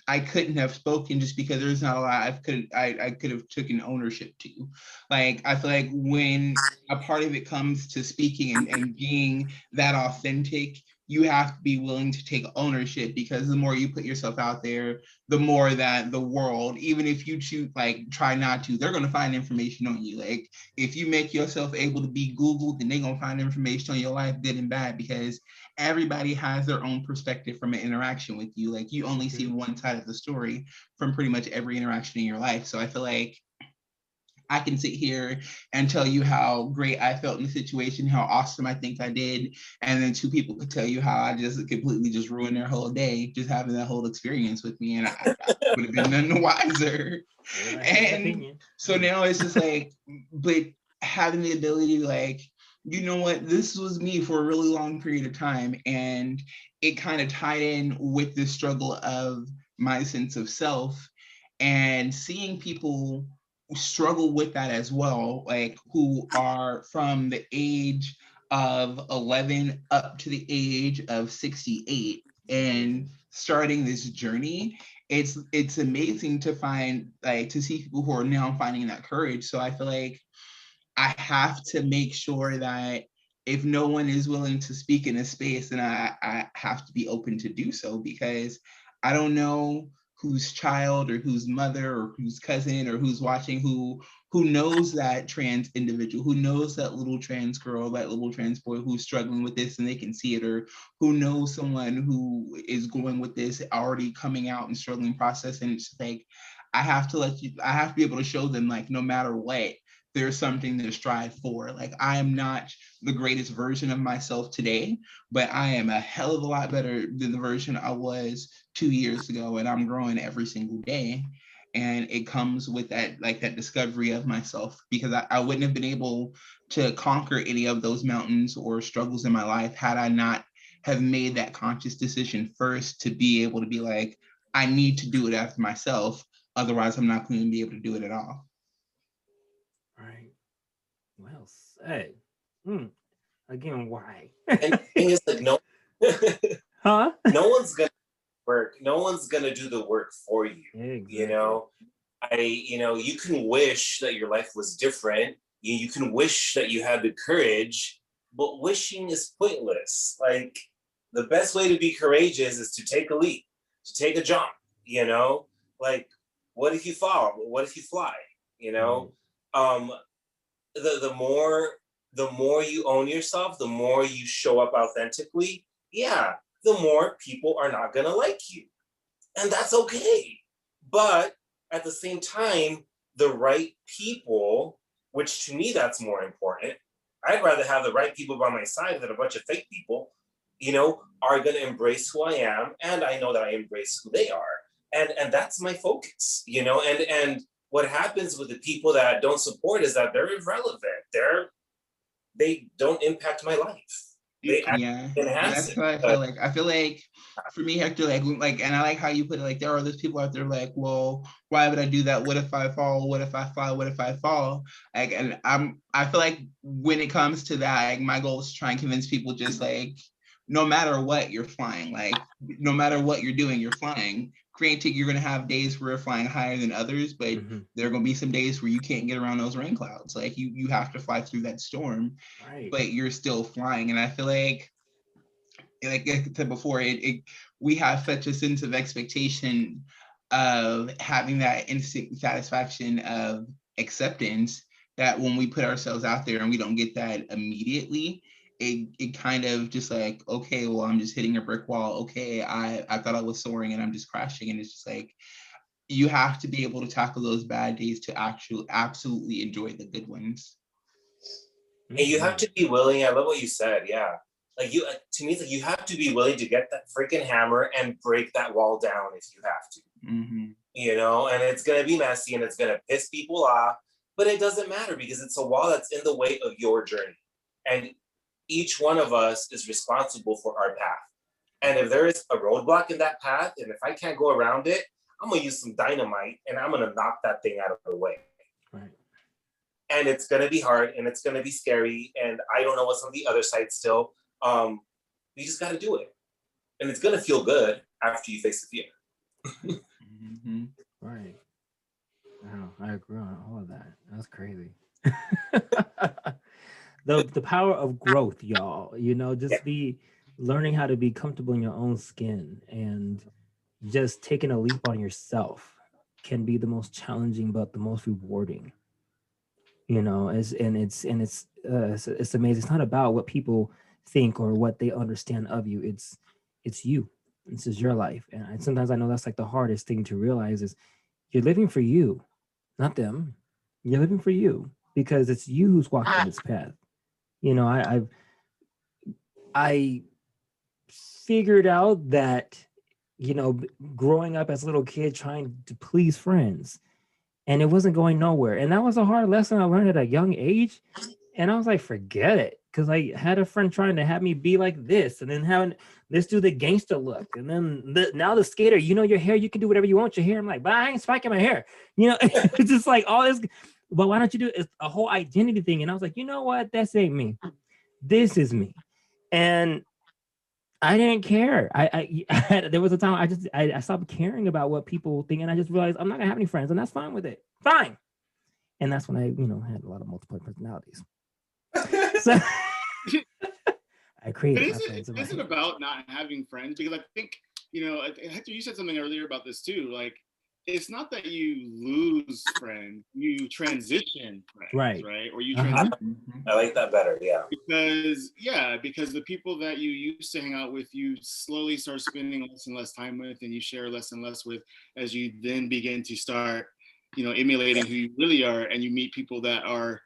I couldn't have spoken just because there's not a lot I could have taken ownership to. Like I feel like when a part of it comes to speaking and being that authentic, you have to be willing to take ownership, because the more you put yourself out there, the more that the world, even if you choose try not to, they're going to find information on you. Like if you make yourself able to be Googled, then they're going to find information on your life, good and bad, because everybody has their own perspective from an interaction with you. Like you only see one side of the story from pretty much every interaction in your life. So I feel like I can sit here and tell you how great I felt in the situation, how awesome I think I did. And then two people could tell you how I just completely just ruined their whole day, just having that whole experience with me. And I would have been none the wiser. And so now it's just like, but having the ability to you know what, this was me for a really long period of time. And it kind of tied in with the struggle of my sense of self, and seeing people struggle with that as well, like who are from the age of 11 up to the age of 68 and starting this journey. It's amazing to find, to see people who are now finding that courage. So I feel like I have to make sure that if no one is willing to speak in a space, then I have to be open to do so, because I don't know whose child or whose mother or whose cousin or who's watching who knows that trans individual, who knows that little trans girl, that little trans boy who's struggling with this and they can see it, or who knows someone who is going with this already coming out and struggling process. And it's like, I have to be able to show them, no matter what, there's something to strive for. Like I am not the greatest version of myself today, but I am a hell of a lot better than the version I was 2 years ago, and I'm growing every single day. And it comes with that, that discovery of myself, because I wouldn't have been able to conquer any of those mountains or struggles in my life had I not have made that conscious decision first to be able to be like, I need to do it after myself. Otherwise, I'm not going to be able to do it at all. Right. Well said. Again, why? And the thing is, no, huh? No one's gonna work. No one's gonna do the work for you. Exactly. You can wish that your life was different. You can wish that you had the courage, but wishing is pointless. Like the best way to be courageous is to take a leap, to take a jump. Like what if you fall? What if you fly? The more you own yourself, the more you show up authentically, the more people are not gonna like you. And that's okay. But at the same time, the right people, which to me that's more important. I'd rather have the right people by my side than a bunch of fake people, are gonna embrace who I am, and I know that I embrace who they are. And that's my focus, and what happens with the people that don't support is that they're irrelevant. They don't impact my life. They Yeah, enhance that's it. what I feel like. I feel like for me, Hector, like, and I like how you put it. Like, there are those people out there, like, well, why would I do that? What if I fall? What if I fly? What if I fall? Like, and I feel like when it comes to that, like, my goal is to try and convince people, just like, no matter what, you're flying. Like, no matter what you're doing, you're flying. Granted, you're gonna have days where you're flying higher than others, but there are gonna be some days where you can't get around those rain clouds. Like, you have to fly through that storm, Right. but you're still flying. And I feel like I said before, we have such a sense of expectation of having that instant satisfaction of acceptance that when we put ourselves out there and we don't get that immediately, it kind of just like, okay, well, I'm just hitting a brick wall. Okay, I thought I was soaring and I'm just crashing. And it's just like, you have to be able to tackle those bad days to actually absolutely enjoy the good ones. And you have to be willing. I love what you said. Yeah. Like to me, it's like you have to be willing to get that freaking hammer and break that wall down if you have to. You know, and it's going to be messy and it's going to piss people off, but it doesn't matter because it's a wall that's in the way of your journey. And each one of us is responsible for our path. And if there is a roadblock in that path, and if I can't go around it, I'm going to use some dynamite and I'm going to knock that thing out of the way. Right. And it's going to be hard and it's going to be scary. And I don't know what's on the other side still. You just got to do it. And it's going to feel good after you face the fear. Right. Wow, I agree on all of that. That's crazy. the power of growth, y'all. You know, just be learning how to be comfortable in your own skin and just taking a leap on yourself can be the most challenging but the most rewarding. You know, it's amazing. It's not about what people think or what they understand of you. It's you. This is your life. And sometimes I know that's like the hardest thing to realize is you're living for you, not them. You're living for you because it's you who's walking this path. You know, I figured out that, you know, growing up as a little kid trying to please friends, and it wasn't going nowhere. And that was a hard lesson I learned at a young age. And I was like, forget it. Because I had a friend trying to have me be like this, and then having this do the gangster look. And then now the skater, you know, your hair, you can do whatever you want with your hair. I'm like, but I ain't spiking my hair. You know, it's just like all this. But why don't you do it? It's a whole identity thing. And I was like, you know what? This ain't me. This is me. And I didn't care. There was a time I stopped caring about what people think, and I just realized I'm not gonna have any friends, and that's fine with it. Fine. And that's when I, you know, had a lot of multiple personalities. So I created my friends. Is it about not having friends? Because I think, you know, Hector, you said something earlier about this too. Like, it's not that you lose friends, you transition friends, right? Or you transition. I like that better, yeah. Because the people that you used to hang out with, you slowly start spending less and less time with, and you share less and less with, as you then begin to start, you know, emulating who you really are, and you meet people that are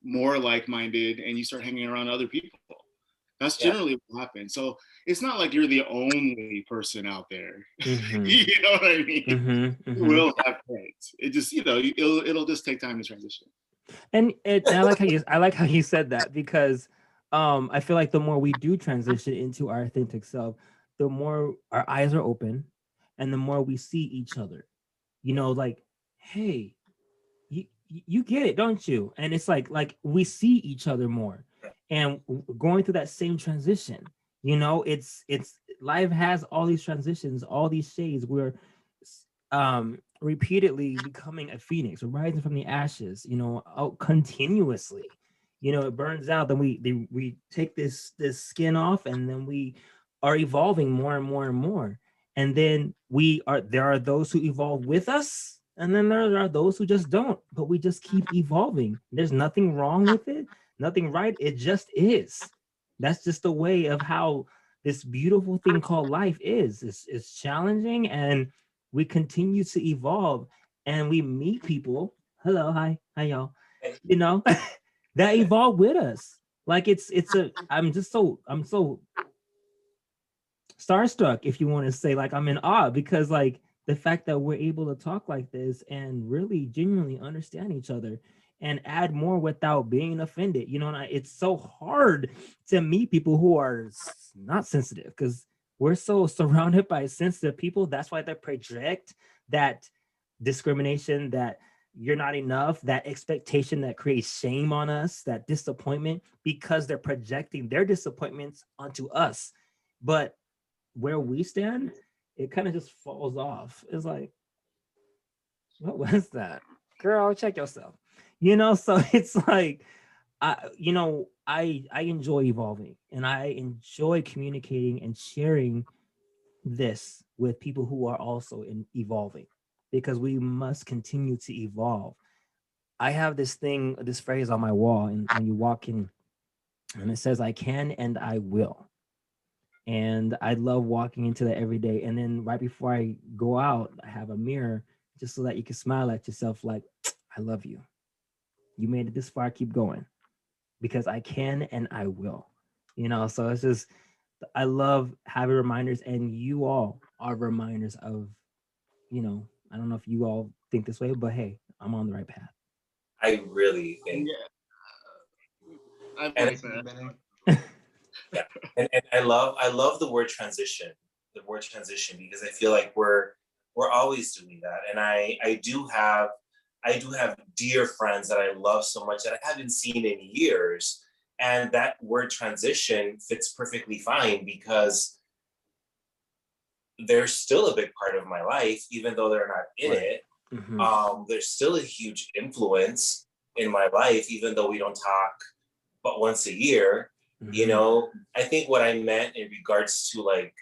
more like-minded, and you start hanging around other people. That's generally what happens. So it's not like you're the only person out there. You know what I mean? You will have friends. It just, you know, it'll just take time to transition. And I like how you said that, because I feel like the more we do transition into our authentic self, the more our eyes are open and the more we see each other. You know, like, hey, you get it, don't you? And it's like we see each other more. And going through that same transition, you know, it's life has all these transitions, all these shades. We're repeatedly becoming a phoenix, rising from the ashes, you know, out continuously. You know, it burns out, then we take this skin off, and then we are evolving more and more and more. And then there are those who evolve with us, and then there are those who just don't, but we just keep evolving. There's nothing wrong with it. Nothing right. It just is. That's just the way of how this beautiful thing called life is. It's challenging, and we continue to evolve, and we meet people. Hello, hi y'all. You know, that evolve with us. Like I'm so starstruck, if you want to say, like, I'm in awe, because like the fact that we're able to talk like this and really genuinely understand each other and add more without being offended. You know, and it's so hard to meet people who are not sensitive because we're so surrounded by sensitive people. That's why they project that discrimination, that you're not enough, that expectation that creates shame on us, that disappointment, because they're projecting their disappointments onto us. But where we stand, it kind of just falls off. It's like, what was that? Girl, check yourself. You know, so it's like I enjoy evolving and I enjoy communicating and sharing this with people who are also in evolving because we must continue to evolve. I have this thing, this phrase on my wall, and when you walk in, and it says, I can and I will. And I love walking into that every day. And then right before I go out, I have a mirror just so that you can smile at yourself like, I love you. You made it this far, keep going because I can and I will. You know, so it's just, I love having reminders, and you all are reminders of, you know, I don't know if you all think this way, but hey, I'm on the right path. I really think, Yeah, I've and like that. yeah, and I love the word transition, because I feel like we're always doing that, and I do have dear friends that I love so much that I haven't seen in years, and that word transition fits perfectly fine because they're still a big part of my life, even though they're not in Right. it. Mm-hmm. There's still a huge influence in my life, even though we don't talk but once a year. You Mm-hmm. know, I think what I meant in regards to like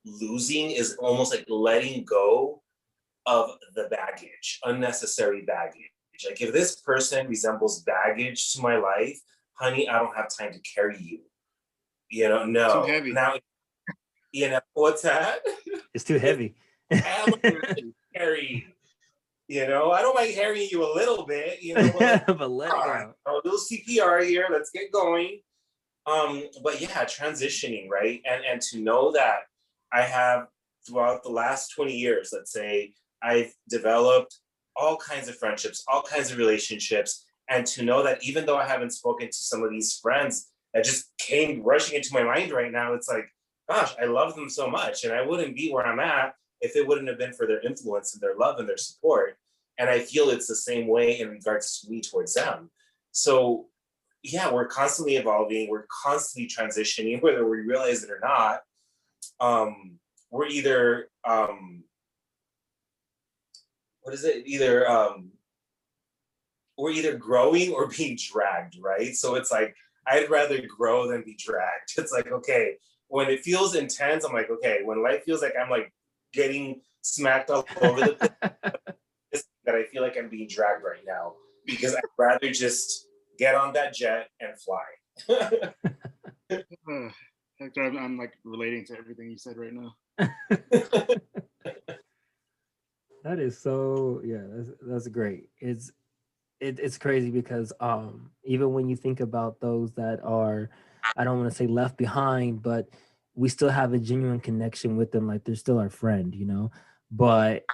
losing is almost like letting go of the baggage, unnecessary baggage. Like if this person resembles baggage to my life, honey, I don't have time to carry you. You know, Too no. heavy. Now, what's that? It's too heavy. I am carry. I don't mind carrying you a little bit. But like, But let it a go. little CPR here. Let's get going. But yeah, transitioning, right? And to know that I have throughout the last 20 years, let's say, I've developed all kinds of friendships, all kinds of relationships, and to know that even though I haven't spoken to some of these friends that just came rushing into my mind right now, it's like, gosh, I love them so much, and I wouldn't be where I'm at if it wouldn't have been for their influence and their love and their support. And I feel it's the same way in regards to me towards them. So yeah, we're constantly evolving, we're constantly transitioning, whether we realize it or not. We're either what is it? We're either growing or being dragged, right? So it's like I'd rather grow than be dragged. It's like, okay, when it feels intense, I'm like, okay, when life feels like I'm like getting smacked all over the place, that I feel like I'm being dragged right now, because I'd rather just get on that jet and fly. Hector, I'm like relating to everything you said right now. That is so, yeah, that's great. It's crazy because even when you think about those that are, I don't want to say left behind, but we still have a genuine connection with them, like they're still our friend, you know. But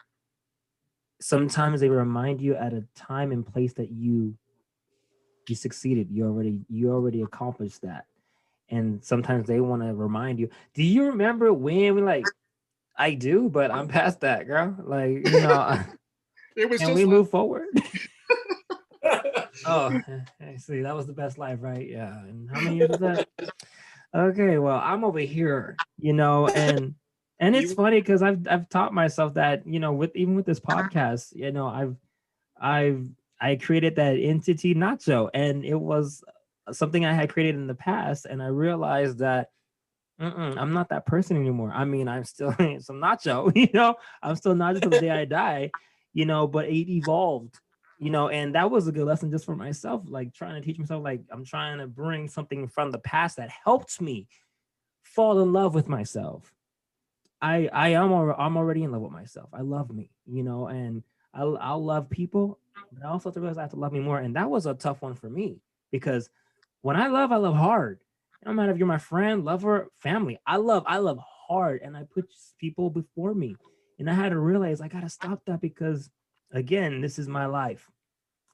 sometimes they remind you at a time and place that you succeeded, you already accomplished that. And sometimes they want to remind you, do you remember when we like, I do, but I'm past that, girl. Like, It was and just we like move forward. Oh, see, that was the best life, right? Yeah. And how many years was that? Okay, well, I'm over here, and it's you. funny because I've taught myself that, with even with this podcast, I've I created that entity Nacho, and it was something I had created in the past, and I realized that I'm not that person anymore. I mean, I'm still some Nacho, I'm still Nacho till the day I die, but it evolved, and that was a good lesson just for myself, like trying to teach myself, like I'm trying to bring something from the past that helped me fall in love with myself. I'm already in love with myself. I love me, and I'll love people, but I also have to realize I have to love me more. And that was a tough one for me because when I love hard. No matter if you're my friend, lover, family. I love hard, and I put people before me. And I had to realize I got to stop that because, again, this is my life.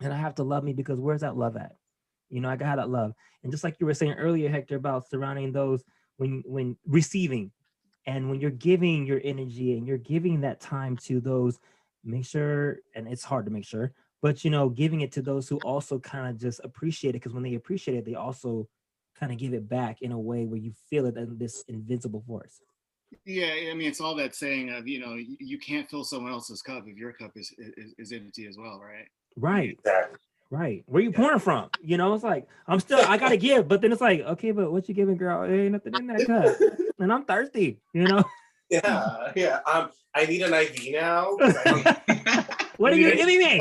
And I have to love me because where's that love at? You know, I got that love. And just like you were saying earlier, Hector, about surrounding those when receiving and when you're giving your energy and you're giving that time to those, make sure, and it's hard to make sure, but you know, giving it to those who also kind of just appreciate it, because when they appreciate it, they also kind of give it back in a way where you feel it in this invincible force. Yeah, I mean, it's all that saying of, you know, you can't fill someone else's cup if your cup is empty as well, right? Right. Exactly. Right. Where you pouring from? You know, it's like I gotta give, but then it's like, okay, but what you giving, girl? There ain't nothing in that cup. And I'm thirsty, you know. Yeah. I need an IV now. What are you giving me?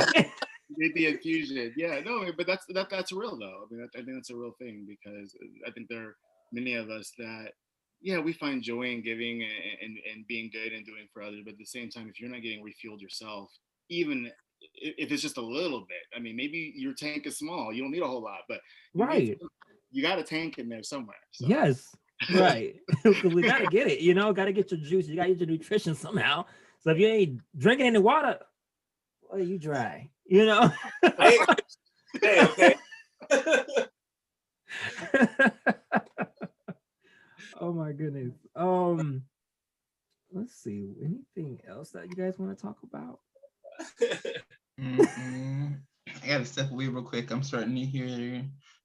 Get the infusion. Yeah, no, but that's real though. I mean, I think that's a real thing, because I think there are many of us that, yeah, we find joy in giving and being good and doing for others, but at the same time, if you're not getting refueled yourself, even if it's just a little bit, I mean, maybe your tank is small, you don't need a whole lot, but Right. you got a tank in there somewhere. So. Yes. Right. Because we gotta get it, you know, gotta get your juice, you gotta get your nutrition somehow. So if you ain't drinking any water, well, you dry, you know. Okay. Oh my goodness. Let's see. Anything else that you guys want to talk about? I gotta step away real quick. I'm starting to hear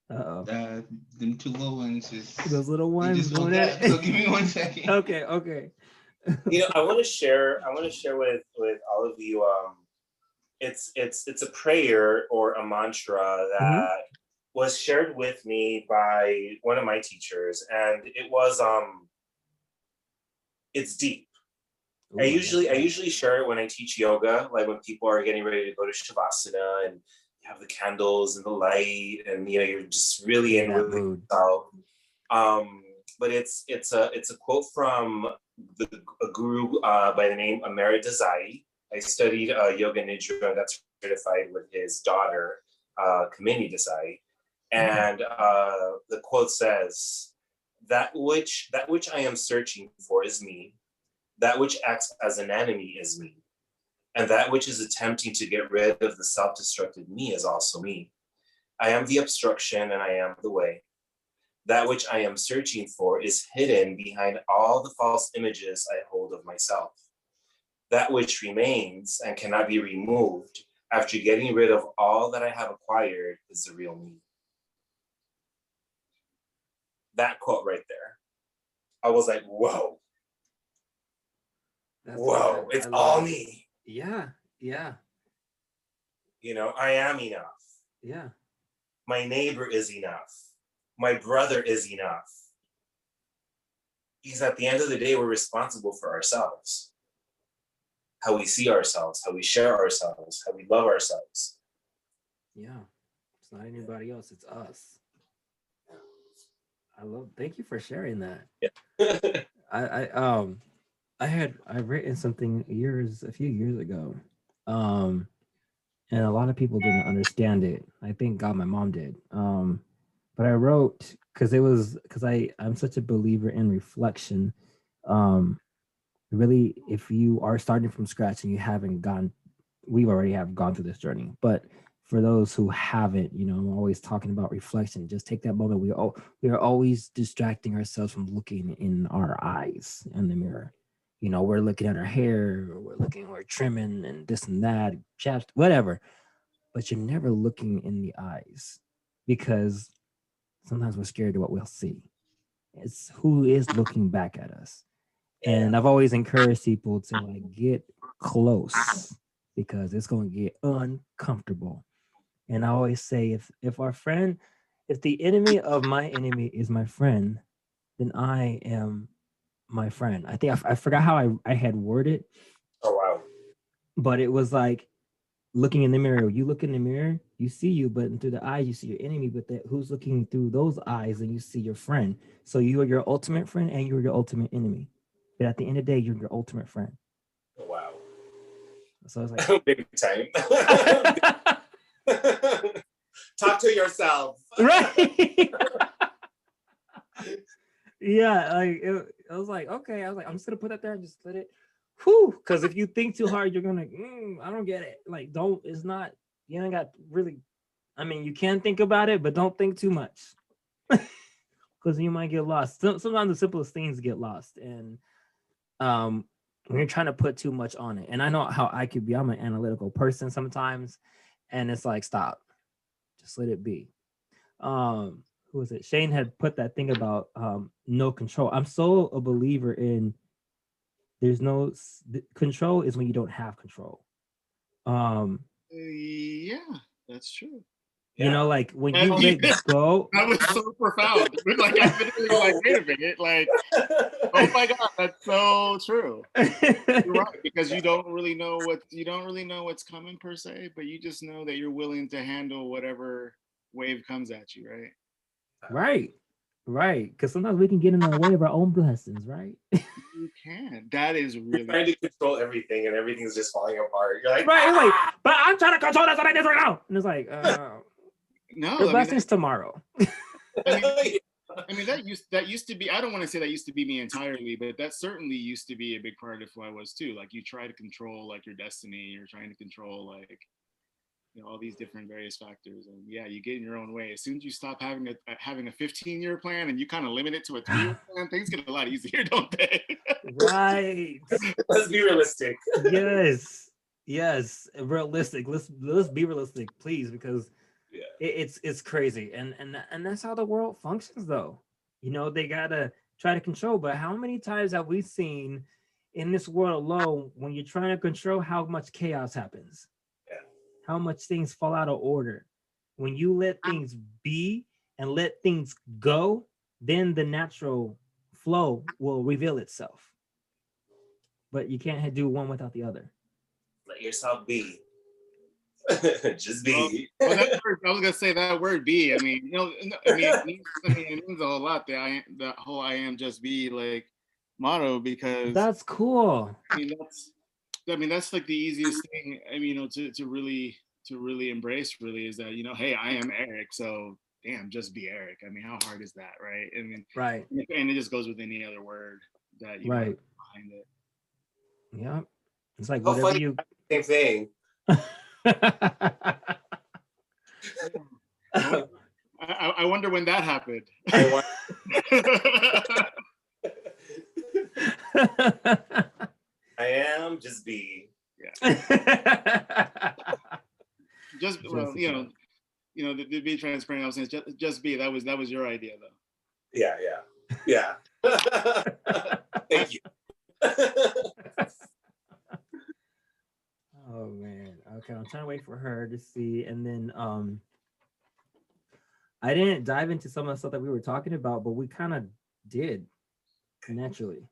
them two little ones. Those little ones. Just woke up, so give me 1 second. Okay. You know, I want to share with all of you. It's a prayer or a mantra that was shared with me by one of my teachers, and it was it's deep. Ooh, I usually share it when I teach yoga, like when people are getting ready to go to shavasana and you have the candles and the light, and you know, you're just really in with yourself. But it's a quote from a guru by the name Amari. I studied yoga nidra, and got certified with his daughter, Kamini Desai. And the quote says, that which I am searching for is me. That which acts as an enemy is me. And that which is attempting to get rid of the self-destructive me is also me. I am the obstruction and I am the way. That which I am searching for is hidden behind all the false images I hold of myself. That which remains and cannot be removed after getting rid of all that I have acquired is the real me. That quote right there, I was like, whoa. Whoa, it's all me. Yeah. You know, I am enough. Yeah. My neighbor is enough. My brother is enough. Because at the end of the day, we're responsible for ourselves. How we see ourselves, how we share ourselves, how we love ourselves. Yeah. It's not anybody else, it's us. Thank you for sharing that. Yeah. I've written something a few years ago. And a lot of people didn't understand it. I thank God my mom did. But I wrote because I'm such a believer in reflection. Really, if you are starting from scratch and you haven't we already have gone through this journey. But for those who haven't, you know, I'm always talking about reflection. Just take that moment. We are always distracting ourselves from looking in our eyes in the mirror. You know, we're looking at our hair, we're trimming and this and that, chaps, whatever. But you're never looking in the eyes because sometimes we're scared of what we'll see. It's who is looking back at us. And I've always encouraged people to like get close because it's going to get uncomfortable. And I always say, if the enemy of my enemy is my friend, then I am my friend. I think I forgot how I had worded. Oh, wow. But it was like looking in the mirror. You look in the mirror, you see you, but through the eyes, you see your enemy. But who's looking through those eyes and you see your friend. So you are your ultimate friend and you're your ultimate enemy. But at the end of the day, you're your ultimate friend. Oh, wow. So I was like, big time. Talk to yourself. Right. Yeah, like I was like, okay. I was like, I'm just gonna put that there and just let it whew, because if you think too hard, you're gonna, I don't get it. Like, don't, it's not, you ain't got really, I mean, you can think about it, but don't think too much. Because you might get lost. Sometimes the simplest things get lost. And when you're trying to put too much on it. And I know how I could be. I'm an analytical person sometimes. And it's like, stop. Just let it be. Who was it? Shane had put that thing about no control. I'm so a believer in there's no control is when you don't have control. Yeah, that's true. You know, like when And you let go. That was so profound. Like I literally like, wait a minute, like, oh my god, that's so true. You're right, because you don't really know what's coming per se, but you just know that you're willing to handle whatever wave comes at you, right? Right. Because sometimes we can get in the way of our own blessings, right? You can. That is really trying to control everything and everything's just falling apart. You're like, right. It's like, but I'm trying to control that's what I did right now. And it's like, no, your blessings tomorrow. I mean that used to be, I don't want to say that used to be me entirely, but that certainly used to be a big part of who I was too. Like you try to control like your destiny, you're trying to control like, you know, all these different various factors, and yeah, you get in your own way. As soon as you stop having a 15-year plan and you kind of limit it to a 3-year plan, things get a lot easier, don't they? Right. let's be realistic. Yes, realistic. Let's be realistic, please, because it's crazy, and that's how the world functions, though. You know, they gotta try to control. But how many times have we seen in this world alone when you're trying to control how much chaos happens? How much things fall out of order. When you let things be and let things go, then the natural flow will reveal itself. But you can't do one without the other. Let yourself be. Just be. Well, that word, I was gonna say that word "be." I mean, you know, it means a whole lot. That whole "I am just be" like motto, because that's cool. I mean, that's like the easiest thing. I mean, you know, to really embrace really is that, you know, hey, I am Eric, so damn, just be Eric. I mean, how hard is that, right? I mean, right. And it just goes with any other word that you right behind it. Yeah, it's like whatever you. Same thing. I wonder when that happened. I am just be. Yeah. Just well, you know, to be transparent, I was saying just be. That was your idea, though. Yeah. Thank you. Oh man. Okay, I'm trying to wait for her to see, and then I didn't dive into some of the stuff that we were talking about, but we kind of did naturally.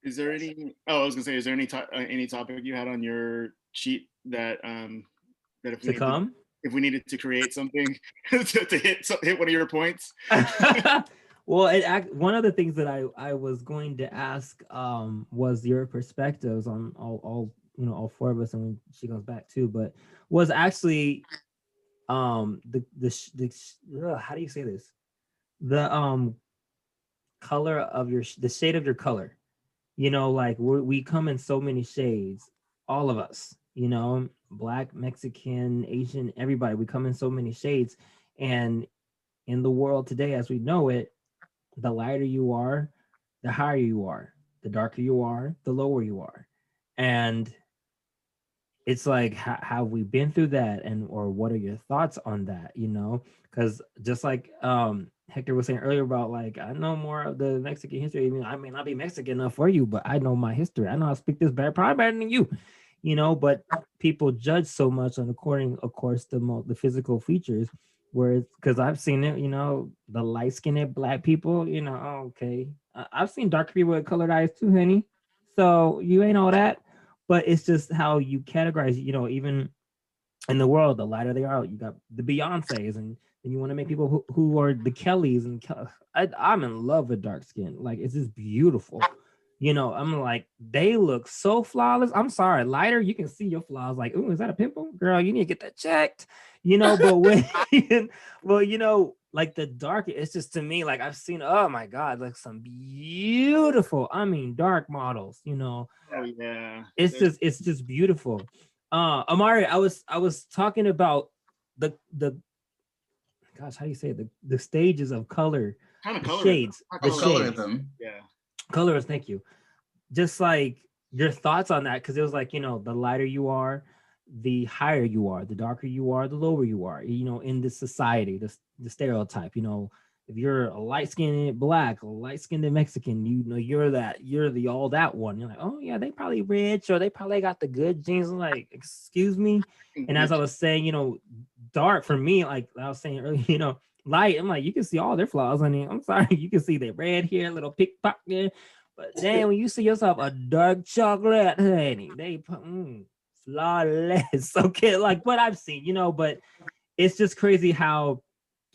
Is there any? Oh, I was gonna say, is there any topic you had on your sheet that that if we needed to create something to hit one of your points? Well, one of the things that I was going to ask was your perspectives on all you know, all four of us, and when she comes back too, but was actually how do you say this, the color of the shade of your color. You know, like we come in so many shades, all of us, you know, Black, Mexican, Asian, everybody, we come in so many shades. And in the world today as we know it, the lighter you are, the higher you are, the darker you are, the lower you are. And it's like, have we been through that? And or what are your thoughts on that? You know, because just like Hector was saying earlier about, like, I know more of the Mexican history. I mean, I may not be Mexican enough for you, but I know my history. I know how to speak this probably better than you, you know. But people judge so much on according, of course, the physical features. Whereas, because I've seen it, you know, the light-skinned Black people, you know, okay, I've seen dark people with colored eyes too, honey. So you ain't all that. But it's just how you categorize, you know, even in the world, the lighter they are, you got the Beyoncés, and you want to make people who are the Kellys, and I'm in love with dark skin. Like, it's just beautiful. You know, I'm like, they look so flawless. I'm sorry, lighter, you can see your flaws. Like, ooh, is that a pimple? Girl, you need to get that checked. You know, but when, well, you know, like the dark, it's just to me, like I've seen, oh my God, like some beautiful, I mean, dark models, you know. Oh yeah. It's just beautiful. Amari, I was talking about the gosh, how do you say it? The stages of color, Kind of the colorism. shades, Not the Of colorism. shades, colorism. Yeah. colors. Thank you. Just like your thoughts on that, because it was like, you know, the lighter you are, the higher you are, the darker you are, the lower you are, you know, in this society, the stereotype, you know, if you're a light-skinned black, a light-skinned Mexican, you know, you're the all that one. You're like, oh yeah, they probably rich, or they probably got the good genes. I'm like, excuse me. And as I was saying, you know, dark for me, like I was saying earlier, you know, light, I'm like, you can see all their flaws. I mean, I'm sorry, you can see their red hair, little pickpocket. But then when you see yourself a dark chocolate, honey, they put flawless. Okay, like what I've seen, you know, but it's just crazy how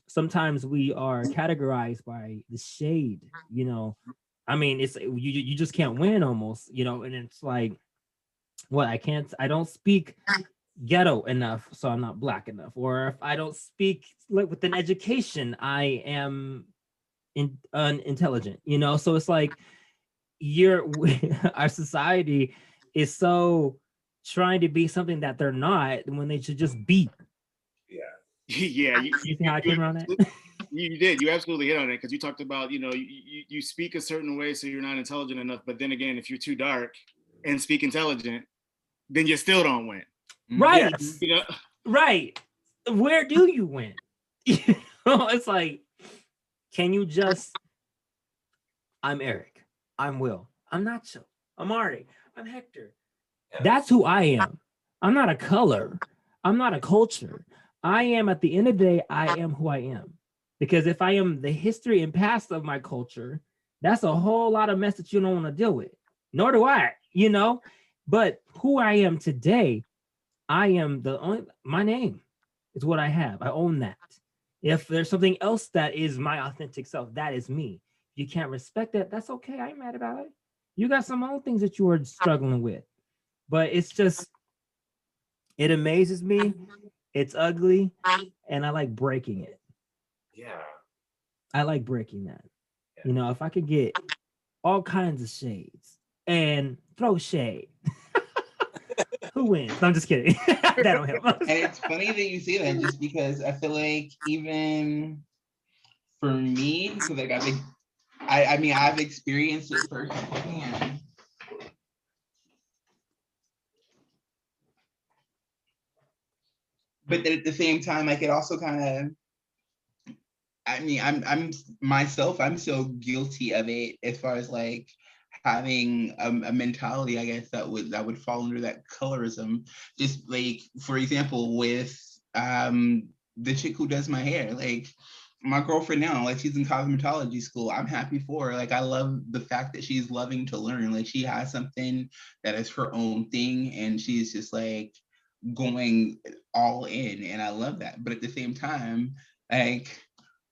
sometimes we are categorized by the shade, you know. I mean, it's you just can't win almost, you know, and it's like what I don't speak ghetto enough, so I'm not black enough. Or if I don't speak like with an education, I am unintelligent, you know. So it's like you're our society is so trying to be something that they're not when they should just be. Yeah. Yeah. You see how I came around that? You did. You absolutely hit on it, because you talked about, you know, you speak a certain way, so you're not intelligent enough. But then again, if you're too dark and speak intelligent, then you still don't win. Right. Yes. You know. Right. Where do you win? You know, it's like, can you just, I'm Eric, I'm Will, I'm Nacho, I'm Amari, I'm Hector. Yeah. That's who I am. I'm not a color. I'm not a culture. I am, at the end of the day, I am who I am. Because if I am the history and past of my culture, that's a whole lot of mess that you don't want to deal with. Nor do I, you know. But who I am today, I am the only, my name is what I have. I own that. If there's something else that is my authentic self, that is me. If you can't respect that, that's okay. I ain't mad about it. You got some own things that you are struggling with. But it's just, it amazes me. It's ugly. And I like breaking it. Yeah. I like breaking that. You know, if I could get all kinds of shades and throw shade, who wins? No, I'm just kidding. That don't help. And it's funny that you say that, just because I feel like even for me, because like I mean I've experienced it firsthand. But then at the same time, I could also kind of, I mean, I'm myself, I'm so guilty of it, as far as like having a mentality, I guess, that would fall under that colorism. Just like, for example, with the chick who does my hair, like my girlfriend now, like she's in cosmetology school. I'm happy for her. Like I love the fact that she's loving to learn. Like she has something that is her own thing, and she's just like going all in, and I love that. But at the same time, like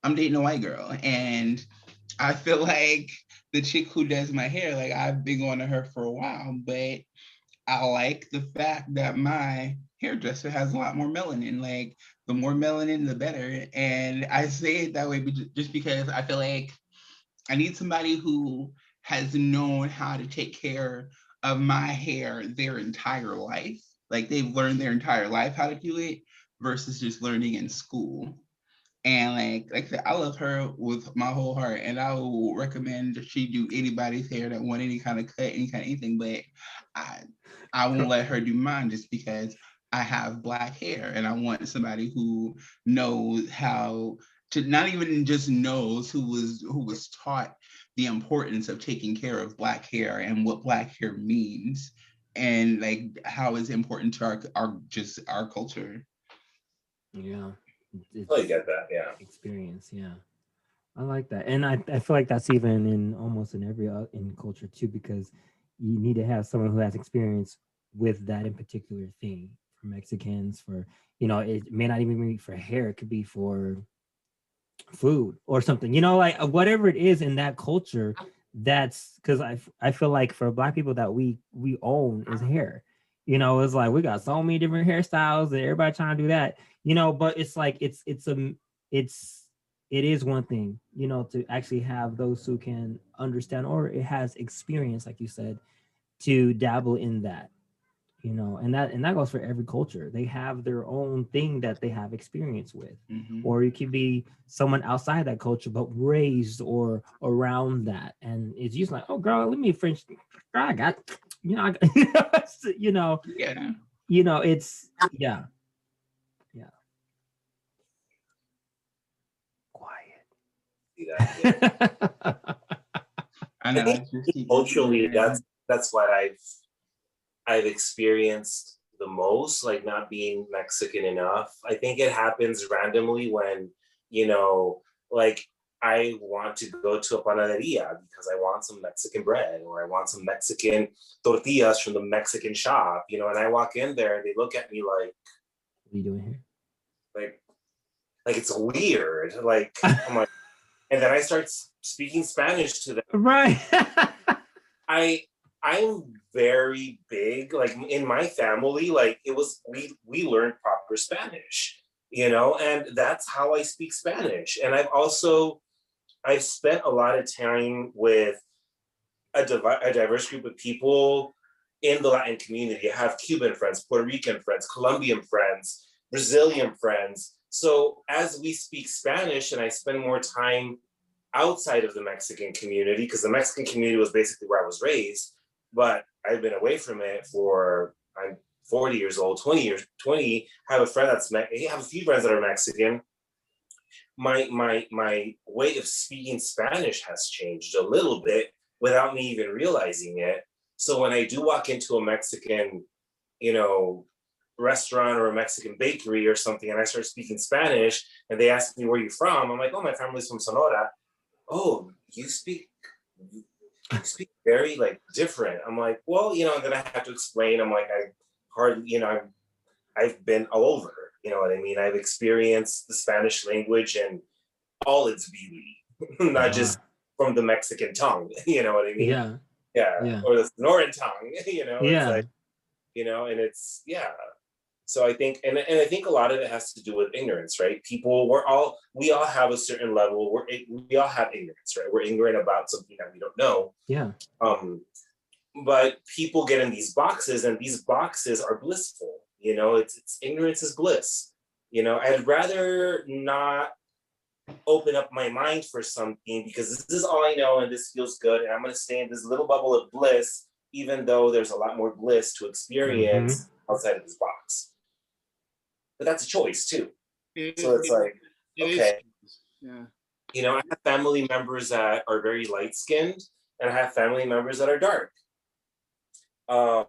I'm dating a white girl, and I feel like the chick who does my hair, like I've been going to her for a while, but I like the fact that my hairdresser has a lot more melanin. Like the more melanin, the better. And I say it that way just because I feel like I need somebody who has known how to take care of my hair their entire life. Like they've learned their entire life how to do it versus just learning in school. And like I said, I love her with my whole heart, and I will recommend that she do anybody's hair that want any kind of cut, any kind of anything. But I I won't let her do mine just because I have black hair, and I want somebody who knows how to, not even just knows, who was taught the importance of taking care of black hair and what black hair means, and like how it's important to our culture. Yeah. Totally It's get that. Yeah. experience. Yeah. I like that. And I feel like that's even in almost in every in culture too, because you need to have someone who has experience with that in particular thing. For Mexicans, for, you know, it may not even be for hair, it could be for food or something, you know, like whatever it is in that culture. That's because I feel like for black people that we own is hair. You know, it's like we got so many different hairstyles and everybody trying to do that, you know, but it's like it's it is one thing, you know, to actually have those who can understand or it has experience, like you said, to dabble in that, you know, and that goes for every culture. They have their own thing that they have experience with. Or you could be someone outside that culture but raised or around that, and it's just like, oh girl, let me french, girl, I got, you know, you know, Yeah. you know, it's yeah, yeah, See that, yeah. quiet. I I know. think I just keep culturally, hearing. that's what I've experienced the most, like not being Mexican enough. I think it happens randomly when, you know, like I want to go to a panaderia because I want some Mexican bread or I want some Mexican tortillas from the Mexican shop, you know, and I walk in there and they look at me What are you doing here? like, like it's weird. Like, I'm like, and then I start speaking Spanish to them. Right. I'm very big, like in my family, like it was we learned proper Spanish, you know, and that's how I speak Spanish. And I've spent a lot of time with a diverse group of people in the Latin community. I have Cuban friends, Puerto Rican friends, Colombian friends, Brazilian friends. So as we speak Spanish and I spend more time outside of the Mexican community, because the Mexican community was basically where I was raised, but I've been away from it for, I'm 40 years old, 20, have a friend that's, I have a few friends that are Mexican. My way of speaking Spanish has changed a little bit without me even realizing it. So when I do walk into a Mexican, you know, restaurant or a Mexican bakery or something, and I start speaking Spanish, and they ask me where you're from, I'm like, oh, my family's from Sonora. Oh, you speak very like different. I'm like, well, you know, and then I have to explain. I'm like, I hardly, you know, I've been all over. You know what I mean? I've experienced the Spanish language and all its beauty, not just from the Mexican tongue. You know what I mean? Yeah. Yeah, Yeah. or the Sonoran tongue. You know, it's Yeah. like, you know, and it's yeah. So I think, and I think a lot of it has to do with ignorance, right? People, we all have a certain level. We all have ignorance, right? We're ignorant about something that we don't know. Yeah. Um, but people get in these boxes, and these boxes are blissful. You know, it's ignorance is bliss. You know, I'd rather not open up my mind for something because this is all I know and this feels good, and I'm going to stay in this little bubble of bliss, even though there's a lot more bliss to experience outside of this box. But that's a choice too. So it's like, okay, yeah. you know, I have family members that are very light skinned, and I have family members that are dark. I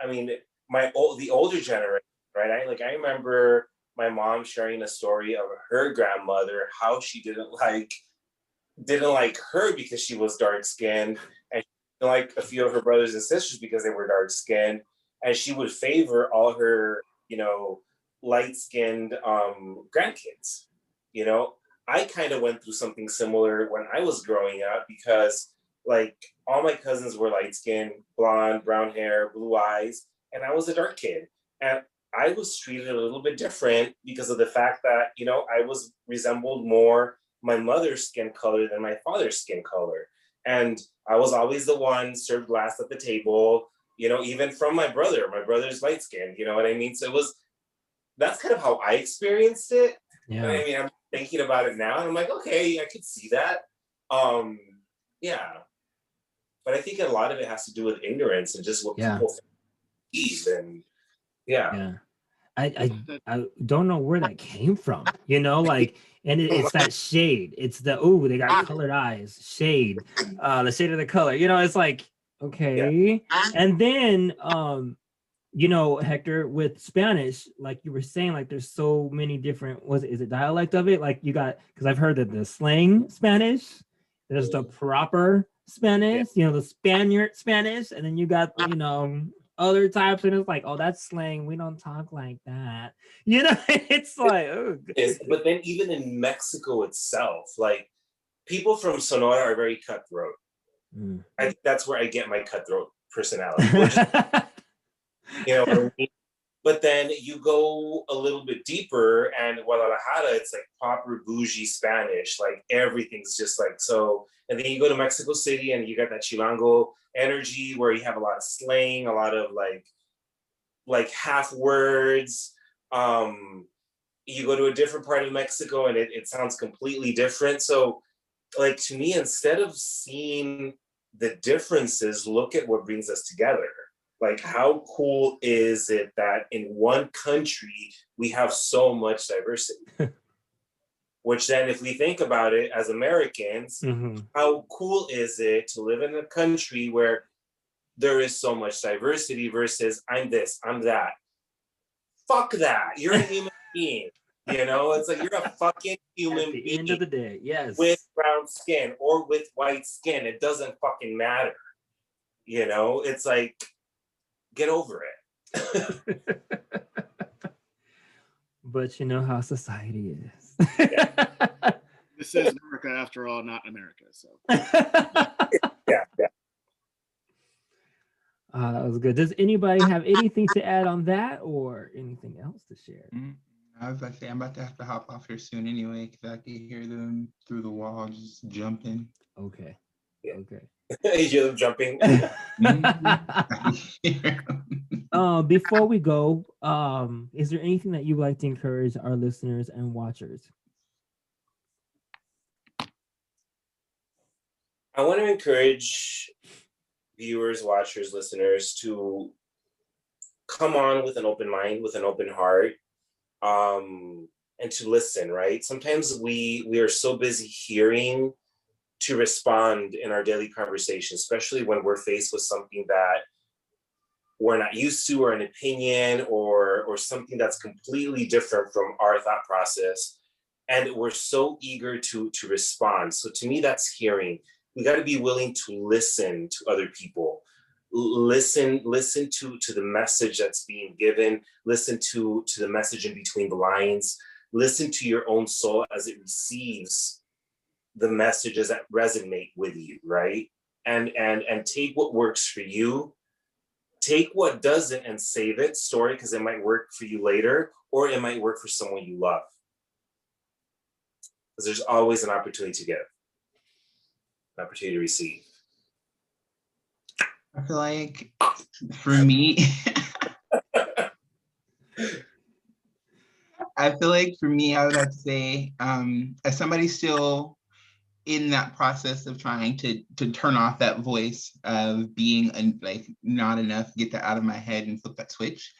mean, the older generation, right? I remember my mom sharing a story of her grandmother, how she didn't like her because she was dark skinned, and she didn't like a few of her brothers and sisters because they were dark skinned, and she would favor all her, you know, light skinned grandkids. You know, I kind of went through something similar when I was growing up because like all my cousins were light skinned, blonde, brown hair, blue eyes, and I was a dark kid. And I was treated a little bit different because of the fact that, you know, I was resembled more my mother's skin color than my father's skin color. And I was always the one served last at the table, you know, even from my brother. My brother's light skinned, you know what I mean? So that's kind of how I experienced it. Yeah. I mean, I'm thinking about it now and I'm like, okay, I could see that. Yeah. But I think a lot of it has to do with ignorance and just what people believe. And yeah. I don't know where that came from, you know, like, and it's that shade. It's the, oh, they got colored eyes, shade, the shade of the color, you know, it's like, okay. And then, you know, Hector, with Spanish, like you were saying, like there's so many different, is it dialect of it? Like you got, because I've heard that the slang Spanish, there's the proper Spanish, you know, the Spaniard Spanish, and then you got, you know, other types, and it's like, oh, that's slang. We don't talk like that. You know, it's like, oh. But then even in Mexico itself, like people from Sonora are very cutthroat. I think that's where I get my cutthroat personality. Which, you know, But then you go a little bit deeper, and Guadalajara, it's like proper bougie Spanish. Like everything's just like so. And then you go to Mexico City, and you got that Chilango energy where you have a lot of slang, a lot of like half words. You go to a different part of Mexico, and it sounds completely different. So, like to me, instead of seeing the differences, look at what brings us together. Like, how cool is it that in one country we have so much diversity? Which then, if we think about it as Americans, how cool is it to live in a country where there is so much diversity versus I'm this, I'm that. Fuck that. You're a human being. You know, it's like you're a fucking human At the being end of the day, yes. with brown skin or with white skin. It doesn't fucking matter. You know, it's like, get over it. But you know how society is. This is America after all, not America. So Yeah. That was good. Does anybody have anything to add on that or anything else to share? I was about to say, I'm about to have to hop off here soon anyway, because I can hear them through the wall just jumping. Okay. Yeah. Okay. You hear them jumping. Before we go, is there anything that you'd like to encourage our listeners and watchers? I want to encourage viewers, watchers, listeners to come on with an open mind, with an open heart, and to listen, right? Sometimes we are so busy hearing to respond in our daily conversation, especially when we're faced with something that we're not used to, or an opinion, or something that's completely different from our thought process. And we're so eager to respond. So to me, that's hearing. We got to be willing to listen to other people. Listen to the message that's being given. Listen to the message in between the lines. Listen to your own soul as it receives the messages that resonate with you, right? And take what works for you. Take what doesn't and save it, store it, because it might work for you later, or it might work for someone you love. Because there's always an opportunity to give, an opportunity to receive. I feel like for me, I would have to say, as somebody still in that process of trying to turn off that voice of being like not enough, get that out of my head and flip that switch.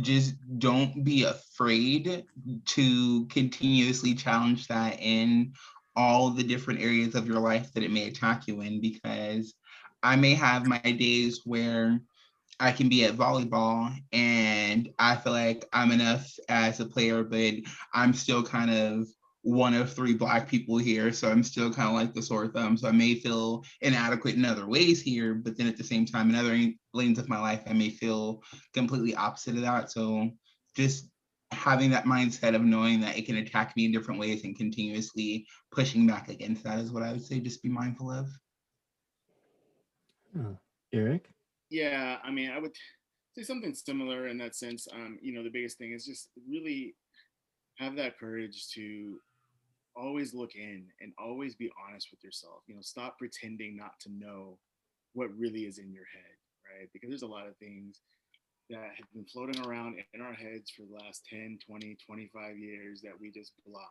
Just don't be afraid to continuously challenge that in all the different areas of your life that it may attack you in, because I may have my days where I can be at volleyball and I feel like I'm enough as a player, but I'm still kind of one of 3 Black people here. So I'm still kind of like the sore thumb. So I may feel inadequate in other ways here, but then at the same time, in other lanes of my life, I may feel completely opposite of that. So just having that mindset of knowing that it can attack me in different ways and continuously pushing back against that is what I would say, just be mindful of. Eric? yeah, I mean, I would say something similar in that sense. The biggest thing is just really have that courage to always look in and always be honest with yourself. Stop pretending not to know what really is in your head, right? Because there's a lot of things that have been floating around in our heads for the last 10, 20, 25 years that we just block.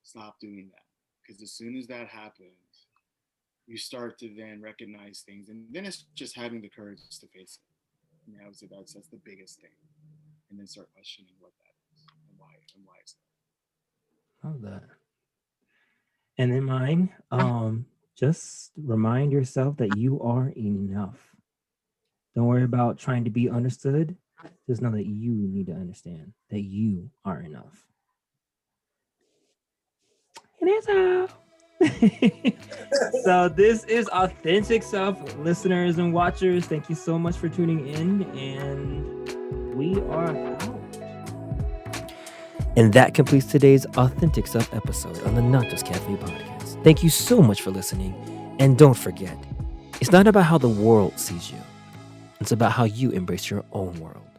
Stop doing that. Because as soon as that happens, you start to then recognize things, and then it's just having the courage to face it. I would say that's the biggest thing, and then start questioning what that is and why is that. Love that. And then mine, just remind yourself that you are enough. Don't worry about trying to be understood. Just know that you need to understand that you are enough. And that's how. So this is Authentic Self, listeners and watchers. Thank you so much for tuning in, and we are out. And that completes today's Authentic Self episode on the Not Just Cafe podcast. Thank you so much for listening, and don't forget, it's not about how the world sees you. It's about how you embrace your own world.